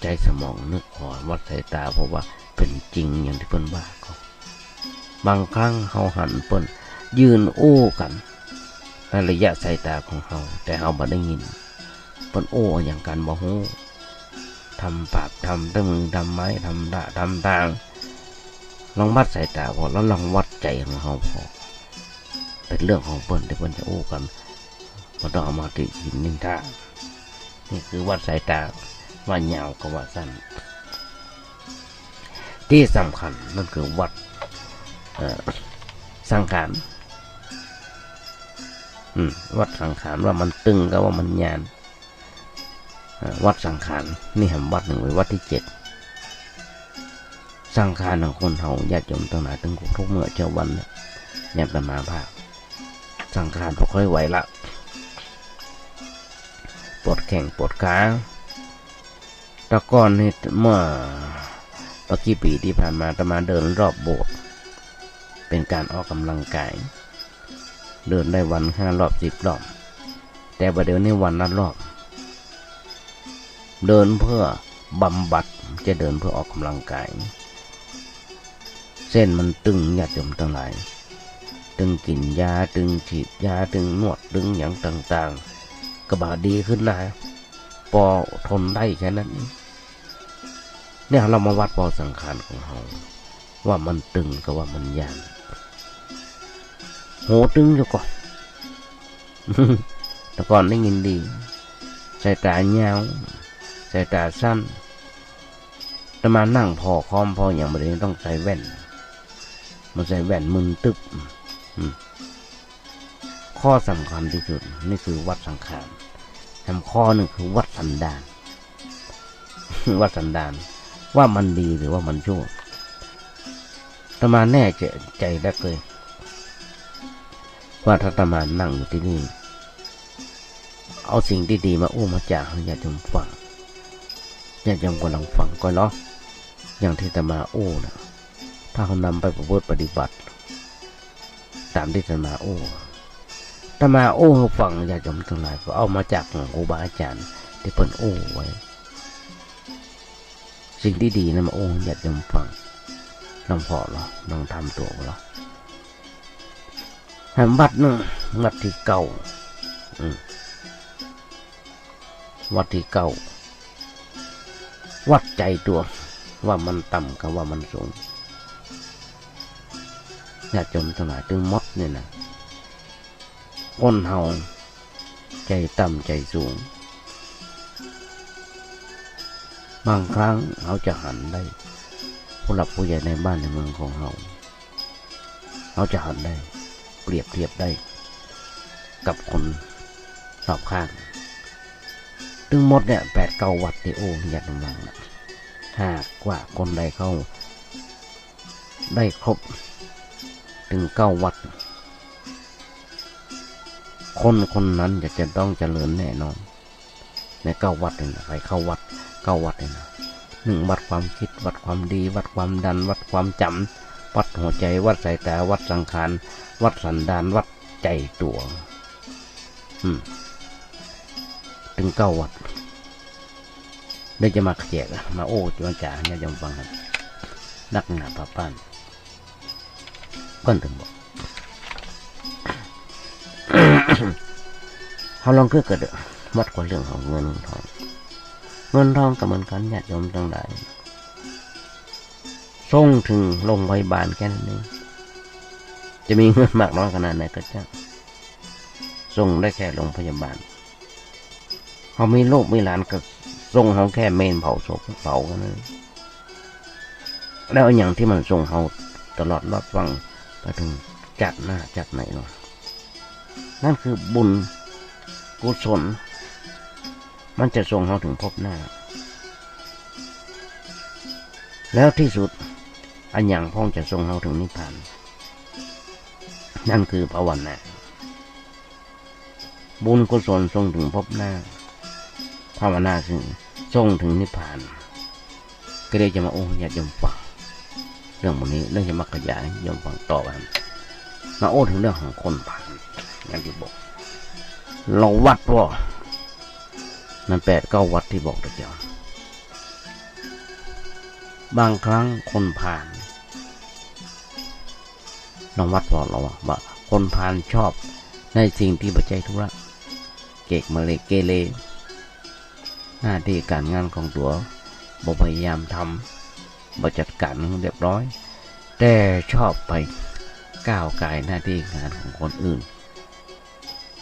ใจสมองนึกขอวัดสายตาเพราะว่าเป็นจริงอย่างที่เปิ้นว่าก็บางครั้งเฮาหันเปิ้นยืนโอ้กันในระยะสายตาของเฮาแต่เฮาบ่ได้ยินเปิ้นโอ้อย่างกันบ่ฮู้ทำปากทำมือทำไม้ทำด่าทำทางลองวัดสายตาพอแล้วลองวัดใจของเฮาพอเป็นเรื่องของเปิ้นที่เปิ้นจะโอ้กันบ่ต้องเอามาติหินนินทานี่คือวัดสายตาว่ายาวกับว่าสั้นที่สำคัญนั่นคือวัดสังขารวัดสังขารว่ามันตึงกับว่ามันยานวัดสังขารนี่แห่งวัดหนึ่งไว้วัดที่7สังขารของคนเฮาญาติโยมทั้งหลายถึงทุกเมื่อเช้าวันญาติมาภาคสังขารบ่ค่อยไหวละปวดแข้งปวดขาแต่ก่อนนี่เมื่อกี่ปีที่ผ่านมาอาตมาเดินรอบโบสถ์เป็นการออกกำลังกายเดินได้วัน5 รอบ10 รอบแต่ประเดี๋ยวนี้วันละรอบเดินเพื่อบำบัดจะเดินเพื่อออกกำลังกายเส้นมันตึงญาติโยมทั้งหลายตึงกินยาตึงฉีดยาตึงนวดตึงอย่างต่างๆก็บาดีขึ้นนะพอทนได้แค่นั้นเนี่ยเรามาวัดพอสังขารของเราว่ามันตึงกับว่ามันยานโหตึงอยู่ก่อน แต่ก่อนได้ยินดีสายตายาวสายตาสั้นแต่มานั่งพอคอมพออย่างไม่ได้ต้องใส่แว่นมันใส่แว่นมึนตึ๊บข้อสำคัญที่สุดนี่คือวัดสังขารข้อหนึ่งคือวัดสันดาน วัดสันดานว่ามันดีหรือว่ามันชั่วอาตมาแน่ใจได้เลยว่าถ้าอาตมานั่งอยู่ที่นี่เอาสิ่งที่ดีมาอู้มาจากให้ญาติโยมฟังญาติโยมกำลังฟังก็เนาะอย่างที่อาตมาอู้นะถ้าเขานำไปประพฤติปฏิบัติตามที่อาตมาอู้ฟังญาติโยมทั้งหลายก็เอามาจากครูบาอาจารย์ที่เพิ่นอู้ไว้สิ่งที่ดีนะมาอู้ญาติโยมฟังลองพอเหรอลองทำตัวเหรอทำวัดนึงวัดที่เก่าวัดที่เก่าวัดใจตัวว่ามันต่ำกับว่ามันสูงญาติโยมทั้งหลายถึงมดเนี่ยนะคนเฮาใจต่ำใจสูงบางครั้งเขาจะหันได้ผู้หลักผู้ใหญ่ในบ้านในเมืองของเขาจะหันได้เปรียบเทียบได้กับคนรอบข้างถึงหมดเนี่ย8-9 วัดที่โอ้ญาติโยมนะหากว่าคนใดเข้าได้ครบถึง9 วัดคนนั้นจะต้องเจริญแน่นอนใน9 วัดเลยนะใครเข้าวัด9 วัดเลยนะ1วัดความคิดวัดความดีวัดความดันวัดความจำวัดหัวใจวัดสายตาวัดสังขารวัดสันดานวัดใจตัวถึง9 วัดได้จะมาแจกมาโอ้จวนจ่าเนี่ยยังฟังครับนักหนาป้าป้านเพิ่นถึงบอก เขาลองเกิดวัดกว่าเรื่องของเงินทองกับเหมือนกันญาติโยมทั้งหลายส่งถึงโรงพยาบาลแค่นั้นเองจะมีเงินมากน้อยขนาดไหนก็จะส่งได้แค่โรงพยาบาลเขามีลูกมีหลานก็ส่งเขาแค่เมนเผาศพเผากันเลยแล้วอย่างที่มันส่งเขาตลอดรอดฟังไปถึงจัดหน้าจัดไหนเนาะ นั่นคือบุญกุศลมันจะส่งเราถึงพบหน้าแล้วที่สุดอันอย่างพ้องจะส่งเราถึงนิพพานนั่นคือภาวนาบุญกุศลส่งถึงพบหน้าภาวนาคือส่งถึงนิพพานก็เลยจะมาญาติโยมฟังเรื่องวันนี้เรื่องจะมาขยายโยมฟังต่อกันมาถึงเรื่องของคนผ่านอย่างที่บอกเราวัดว่ามัน8-9 วัดที่บอกตะเกียบบางครั้งคนผ่านเราวัดว่าคนผ่านชอบในสิ่งที่ปัจจัยธุระเกกมาเลเกเรหน้าที่การงานของตัวบ่พยายามทำบ่จัดการเรียบร้อยแต่ชอบไปก้าวไก่หน้าที่งานของคนอื่น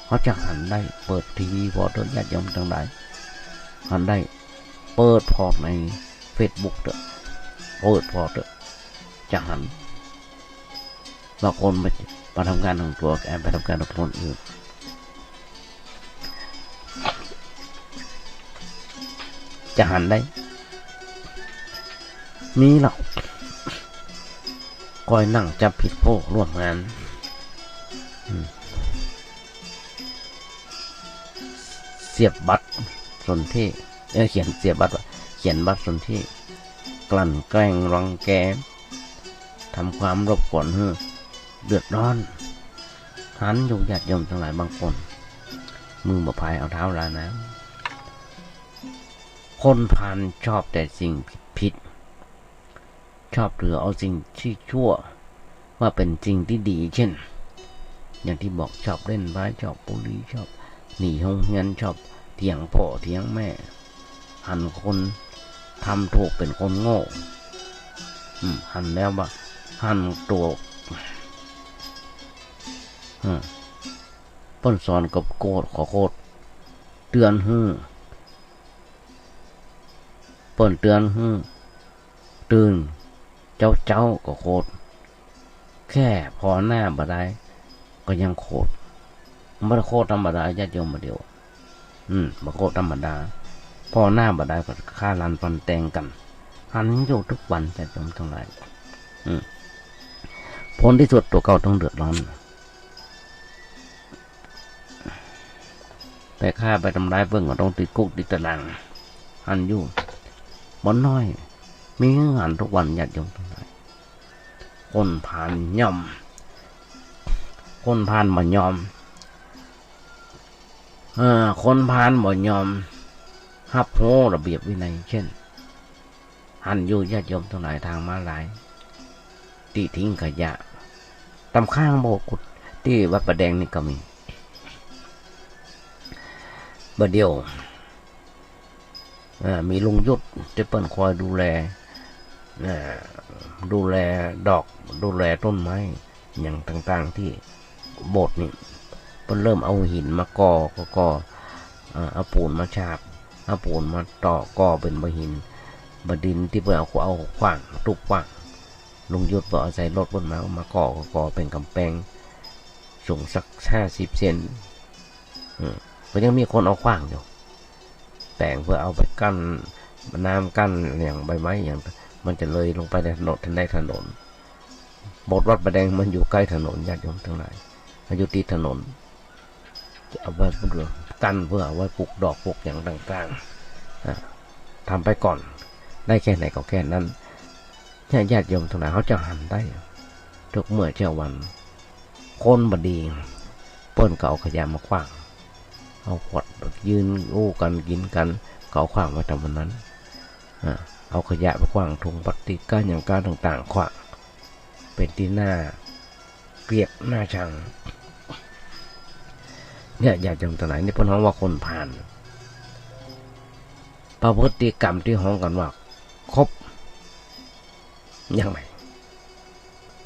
เขาจะหันได้เปิดทีวีพอตัวญาติโยมทั้งหลายหันได้เปิดพอใน Facebook เถอะเปิดพอเถอะจะหันบางคนมาทำงานของตัวแอบไปทำงานของคนอื่นจะหันได้มีหรอกคอยนั่งจับผิดพวกร่วมงานเสียบบัตรสนธิเขียนเสียบบัตรเขียนบัตรสนธิกลั่นแกล้งรังแกทำความรบกวนเดือดร้อนหันอยู่ญาติโยมทั้งหลายบางคนมือมาพายเอาเท้าลาน้ำคนผ่านชอบแต่สิ่งผิดชอบถือเอาสิ่งที่ชั่วว่าเป็นสิ่งที่ดีเช่นอย่างที่บอกชอบเล่นไม้ชอบบุหรี่ชอบหนีห้องเงินชอบเถียงพ่อเถียงแม่หันคนทำถูกเป็นคนโง่หันแล้วว่าหันตัวป้นสอนกับโกรธขอโคตรเตือนเปิ้นเตือนตื่นเจ้าก็โคตรแค่พอหน้าบ่ได้ก็ยังโคตรไม่ได้โคตรธรรมดาญาติโยมมาเดียวบ่โคตรธรรมดาพอหน้าบ่ได้ก็ฆ่าลันฟันแตงกันหันอยู่ทุกวันญาติโยมทั้งหลายผลที่สุดตัวเก่าต้องเดือดร้อนไปฆ่าไปทำร้ายเพิ่งก็ต้องติดคุกติดตารางหันอยู่บ่น้อยมีงานทุกวันญาติโยมทั้งหลายคนผ่านย่อมคนผ่านบ่ยอมคนผ่านบ่ยอมฮับโหระเบียบวินัยเช่นหันอยู่ญาติโยมทั้งหลายทางม้าลายที่ทิ้งขยะตำข้างโบกุดที่วัดประแดงนี่ก็มีบ่เดียวมีลุงยุทธที่เปิ้นคอยดูแลดอกดูแลต้นไม้อย่างต่างๆที่โบสถ์นี่เปิ้นเริ่มเอาหินมาก่อเอาปูนมาฉาบเอาปูนมาต่อก่อเป็นหินบดินที่เปิ้นเอาขว้างทุกขว้างลุงยุทธบอกเอาใส่รถบนมาก่อเป็นกำแพงสูงสัก50 เซนก็ยังมีคนเอาขว้างอยู่แต่งเพื่อเอาไปกั้นน้ำกั้นอย่างใบไม้อย่างมันจะเลยลงไปในถนนโบสถ์วัดประแดงมันอยู่ใกล้ถนนญาติโยมทั้งหลายอยู่ติดถนนจะเอาไว้เพื่อกั้นเพื่อเอาไว้ปลูกดอกปลูกอย่างต่างๆทำไปก่อนได้แค่ไหนก็แค่นั้นญาติโยมทั้งหลายเขาจะหันได้ทุกเมื่อเช้าวันคนบดีเปิ้นก็เอาขยะมาขว้างเอาขวดยืนอู้กันกินกันเก่าขว้างไว้ทำวันนั้นเอาขยะไปขว้างถุงพลาสติกก้านอย่างก้านต่างๆขว้างเป็นที่หน้าเกลียดหน้าชังเนี่ยอยากจำตัวไหนนี่เพราะว่าคนผ่านประพฤติกรรมที่ห้องกันว่าครบยังไง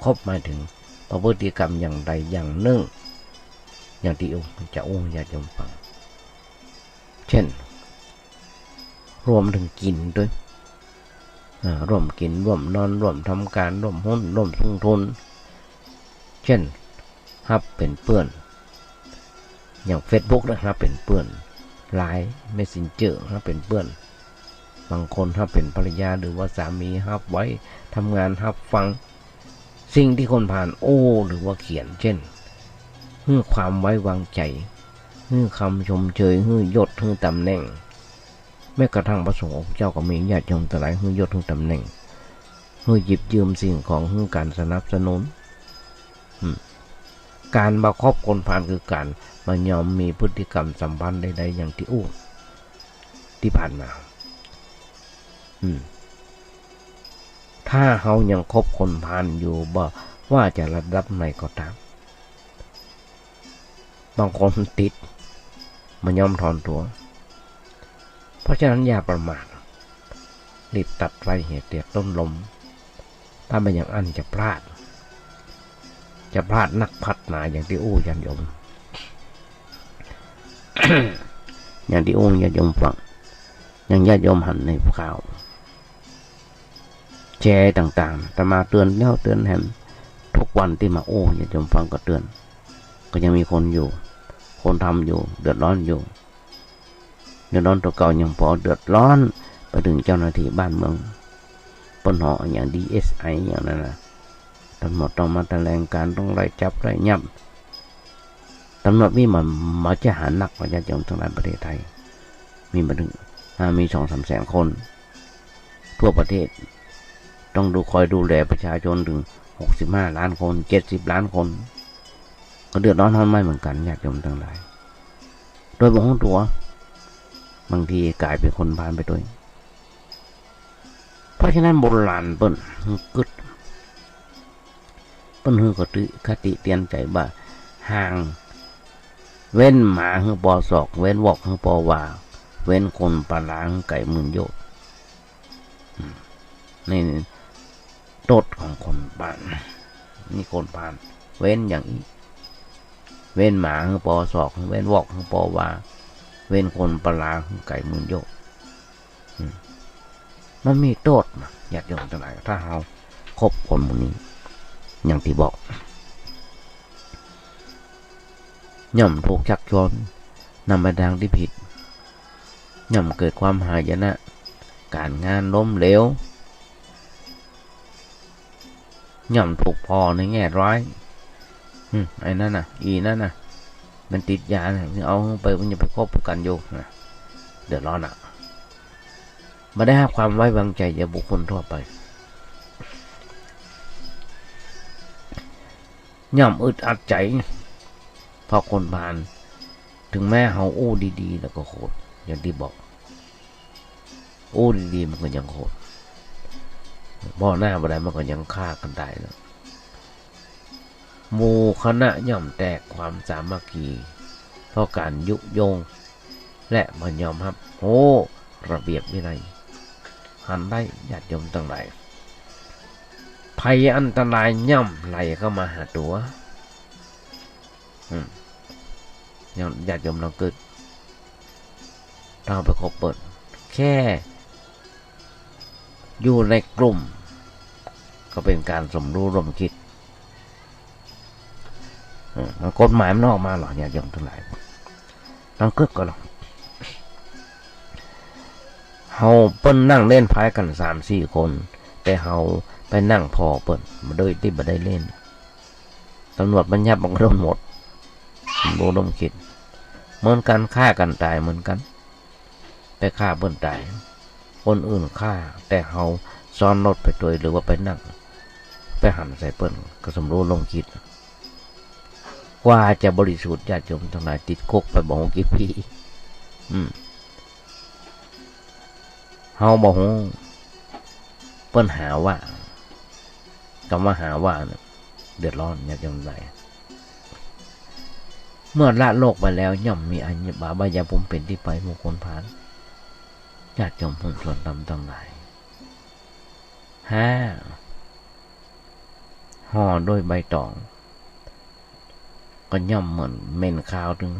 ครบหมายถึงประพฤติกรรมอย่างใดอย่างหนึ่งอย่างที่จะอยากจำฟังเช่นรวมถึงกินด้วยร่วมกินร่วมนอนร่วมทำการร่วมหุ้นร่วมลงทุนเช่นฮับเป็นเพื่อน อย่าง Facebook นะครับเป็นเพื่อนไลน์ Messenger ครับเป็นเพื่อนบางคนถ้าเป็นภรรยาหรือว่าสามีฮับไว้ทำงานฮับฟังสิ่งที่คนผ่านโอ้หรือว่าเขียนเช่นฮื้อความไว้วางใจฮื้อคำชมเชยฮื้อยศฮื้อตำแหน่งแม้กระทั่งพระสงฆ์องค์เจ้าก็มีญาติโยมแต่หลายฮื้อยศฮื้อตำแหน่งฮื้อหยิบยืมสิ่งของฮื้อการสนับสนุนการมาคบคนผ่านคือการมายอมมีพฤติกรรมสัมพันธ์ใดๆอย่างที่ที่ผ่านมาถ้าเขายังคบคนผ่านอยู่บ่ว่าจะระดับไหนก็ตามบางคนติดมันยอมถอนตัวเพราะฉะนั้นอย่าประมาทรีบตัดไฟเหตุเตียต้นลมถ้าไม่อย่างอันจะพลาดนักพัฒนาอย่างที่ยันยม อย่างที่ญาติโยมฟังอย่างญาติโยมหันในข่าวแชร์ต่างๆแต่มาเตือนแล้วเตือนแหมทุกวันที่มาญาติโยมฟังก็เตือนก็ยังมีคนอยู่คนทำอยู่เดือดร้อนอยู่เดือดร้อนตัวเก่ายังพอเดือดร้อนไปถึงเจ้าหน้าที่บ้านเมืองปนหออย่าง DSI อย่างนั้นนะตำรวจต้องมาแถลงการต้องไล่จับไล่ยับตำรวจมีมาจะหานักประชาชนทั้งหลายประเทศไทยมีมาถึงมี 2-3 แสนคนทั่วประเทศต้องคอยดูแลประชาชนถึง65 ล้านคน70 ล้านคนก็เดือดร้อนไม่เหมือนกันญาติโยมทั้งหลายโดยบางตัวบางทีกลายเป็นคนพาลไปด้วยเพราะฉะนั้นโบราณเปิ้นฮือกติคติเตียนใจว่าห่างเว้นหมาฮือปอศอกเว้นวอกฮือปอว่าเว้นคนปลาล้างไก่หมื่นโยชน์นี่โทษของคนผ่านนี่คนผ่านเว้นอย่างนี้เว้นหมาฮือปอศอกเว้นวอกฮือปอว่าเว้นคนปลาล้างไก่หมื่นโยชน์มันมีโทษญาติโยมทั้งหลายถ้าเราคบคนหมู่นี้อย่างที่บอกย่อมถูกชักชวนนำไปทางที่ผิดย่อมเกิดความหายนะการงานล้มเหลวย่อมถูกพอในแง่ร้ายไอ้นั่นน่ะนั่นน่ะมันติดยาเอาไปมันจะไปคบกันอยู่เดือดร้อนไม่ได้ให้ความไว้วางใจจากบุคคลทั่วไปย่อมอึดอัดใจพอคนผ่านถึงแม้เฮาดีๆแล้วก็โหดอย่างที่บอกดีๆมันก็ยังโหดบ่หน้าบ่ได้มันก็ยังฆ่ากันได้แล้วหมู่คณะย่อมแตกความสามัคคีเพราะการยุยงและมันยอมรับระเบียบวินัยหันได้ญาติโยมทั้งหลายภัยอันตรายย่อมไหลเข้ามาหาตัวญาติโยมเราเกิดเราไปคบเปิดแค่อยู่ในกลุ่มก็เป็นการสมรู้ร่วมคิดกฎหมายมันออกมาหรอญาติโยมทั้งหลายเราเกิดก็หรอกเฮาเปิ้นนั่งเล่นพายกัน 3-4 คนแต่เฮาไปนั่งพอเปิ้นมาโดยที่บ่ได้เล่นตำรวจบัญญัติมันก็โดนหมดบ่ต้องคิดเหมือนกันฆ่ากันตายเหมือนกันไปฆ่าเปิ้นตายคนอื่นฆ่าแต่เฮาซ้อนรถไปด้วยหรือว่าไปนั่งไปหันใส่เปิ้นก็สมรู้ร่วมคิดกว่าจะบริสุทธิ์ญาติโยมทั้งหลายติดคุกไปบ่กี่ปีเฮาบ่ฮู้เปิ้นหาว่าคำว่าหาว่าเดือดร้อนญาติโยมหลายเมื่อละโลกไปแล้วย่อมมีอัญญบาบายภูมิเป็นที่ไปมงคลผ่านญาติโยมผู้ส่วนธรรมทั้งหลายห่อด้วยใบตองก็ย่อมเหมือนเม่นข้าวถึง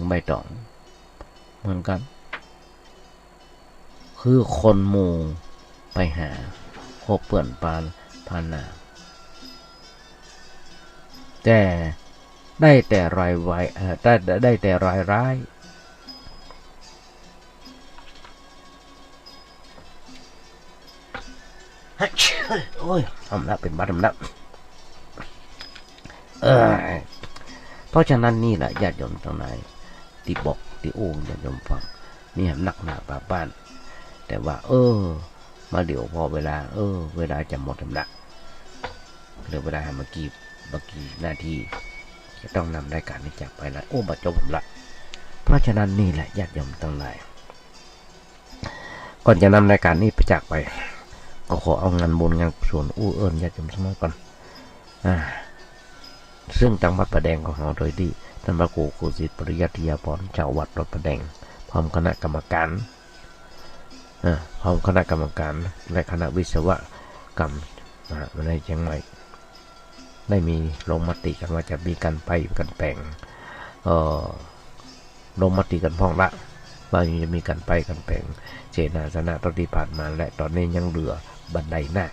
ใบตองเหมือนกันคือคนหมู่ไปหาคบเปื่อนปานนาแต่ ได้แต่รอยไว้ได้แต่รอยร้ายโอ้ยทำละเป็นบ้าทำละเพราะฉะนั้นนี่แหละญาติโยมทั้งหลายที่บอกที่โอ้ญาติโยมฟังนี่หนักหนาป่าบ้านแต่ว่ามาเดี๋ยวพอเวลาเวลาจะหมดทำละเหลือเวลาเมื่อกี้นาทีจะต้องนำรายการนี้จากไปแล้วบัดจบผมละเพราะฉะนั้นนี่แหละญาติโยมทั้งหลายก่อนจะนำรายการนี้ไปจากไปก็ขอเอางานบุญงานส่วนเอิญญาติโยมสมัยก่อนซึ่งจังหวัดประแดงของเราโดยที่ท่านพระครูโคสิทธิ์ปริยัติยาภรณ์เจ้าวัดวัดประแดงพร้อมคณะกรรมการพร้อมคณะกรรมการและคณะวิศวกรรมมหาวิทยาลัยเชียงใหม่ได้มีลงมติกันว่าจะมีการไปกันแปลงลงมติกันพ้องละว่าจะมีการไปกันแปลงเจนาสนะตอนที่ผ่านมาและตอนนี้ยังเหลือบันไดหน้า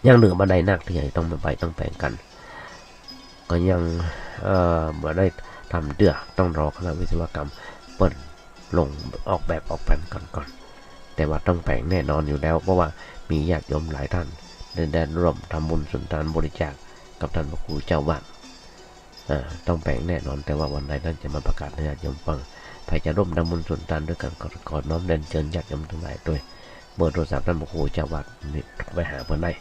ยังเหลือบันไดหน้าที่ต้องไปต้องแปลงกันก็ยังเมื่อได้ทำเดือต้องรอคณะวิศวกรรมเปิดลงออกแบบออกแผนก่อนแต่ว่าต้องแปลงแน่นอนอยู่แล้วเพราะว่ามีญาติโยมหลายท่านได้ร่วมทำบุญสุนทานบริจาคกับท่านพระครูเจ้าวัดต้องแปลงแน่นอนแต่ว่าวันใดนั้นจะมาประกาศให้ญาติโยมฟังใครจะร่วมทำบุญสุนทานด้วยกันก่อนน้อมเดินเชิญญาติโยมทั้งหลายด้วยเบอร์โทรศัพท์ท่านพระครูเจ้าวัดนี่ไปหาเพื่อนได้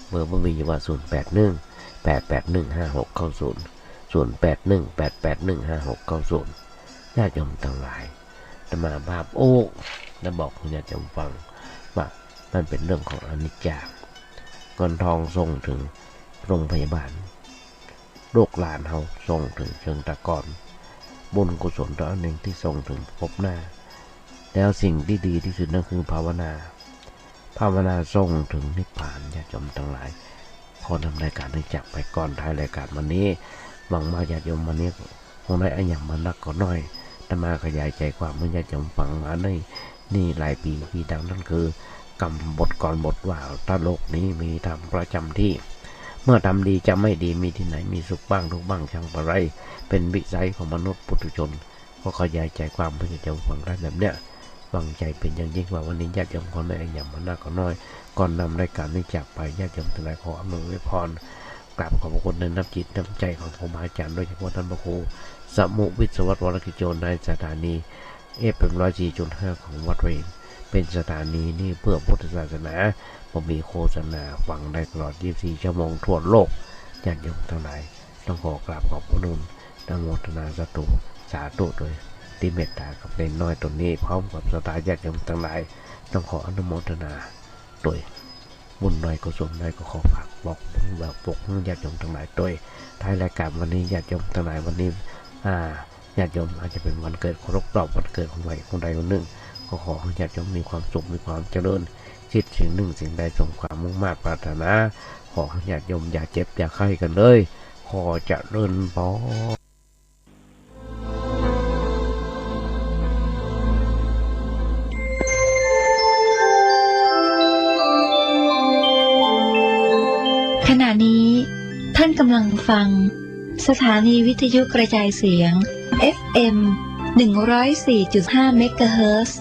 เบอร์มีอยู่ว่า081881569008181560ญาติโยมทั้งหลายจะมาภาพและบอกคุณญาติโยมฟังว่ามันเป็นเรื่องของอนิจจาเงินทองส่งถึงโรงพยาบาลโรคหลานเฮาส่งถึงเชิงตะกอนบุญกุศลตัวหนึ่งที่ส่งถึงพบหน้าแล้วสิ่งที่ดีที่สุดนั่นคือภาวนาส่งถึงนิพพานญาติโยมทั้งหลายขอนำรายการนี้จากไปก่อนท้ายรายการวันนี้หวังว่าญาติโยมวันนี้คงได้อันอย่างมันนักก็น้อยแต่มาขยายใจความเมื่อญาติโยมฟังมานี่หลายปีดังนั้นคือกรรมบทก่อนบทว่าถ้าโลกนี้มีธรรมประจำที่เมื่อทำดีจะไม่ดีมีที่ไหนมีสุขบ้างทุกบ้างช่างอะไรเป็นวิสัยของมนุษย์ปุถุชนก็ขยายใจความเพื่อจะฟังได้แบบเนี้ยฟังใจเป็นอย่างยิ่งว่าวันนี้ญาติโยมคนไหนอย่างมันน่าก็น้อยก่อนนำรายการนี้จากไปญาติโยมทั้งหลายขออำนวยพรกราบขอบพระคุณในน้ำจิตน้ำใจของครูบาอาจารย์โดยเฉพาะท่านพระครูสมุวิศวัตรวรกิจโจในสถานี104.5ของวัดเวรเป็นสถานีนี้เพื่อพุทธศาสนาผมมีโฆษณาฟังได้ตลอด24ชั่วโมงทั่วโลกญาติโยมทั้งหลายต้องขอกราบขอบพระคุณนโมทนาสาธุโดยที่เมตตากับเล็กน้อยตนนี้พร้อมกับสตาญาติโยมทั้งหลายต้องขออนุโมทนาโดยบุญน้อยกุศลน้อยก็ขอฝากบอกปกญาติโยมทั้งหลายโดยท้ายรายการวันนี้ญาติโยมทั้งหลายวันนี้ญาติโยมอาจจะเป็นวันเกิดครบรอบวันเกิดของใครคนใดคนหนึ่งก็ขอให้ญาติโยมมีความสุขมีความเจริญคิดสิ่งหนึ่งสิ่งใดสมความมุ่งมั่นปรารถนาขอให้ญาติโยมอย่าเจ็บอย่าไข้กันเลยขอเจริญพรขณะนี้ท่านกำลังฟังสถานีวิทยุกระจายเสียง FM 104.5 เมกะเฮิรตซ์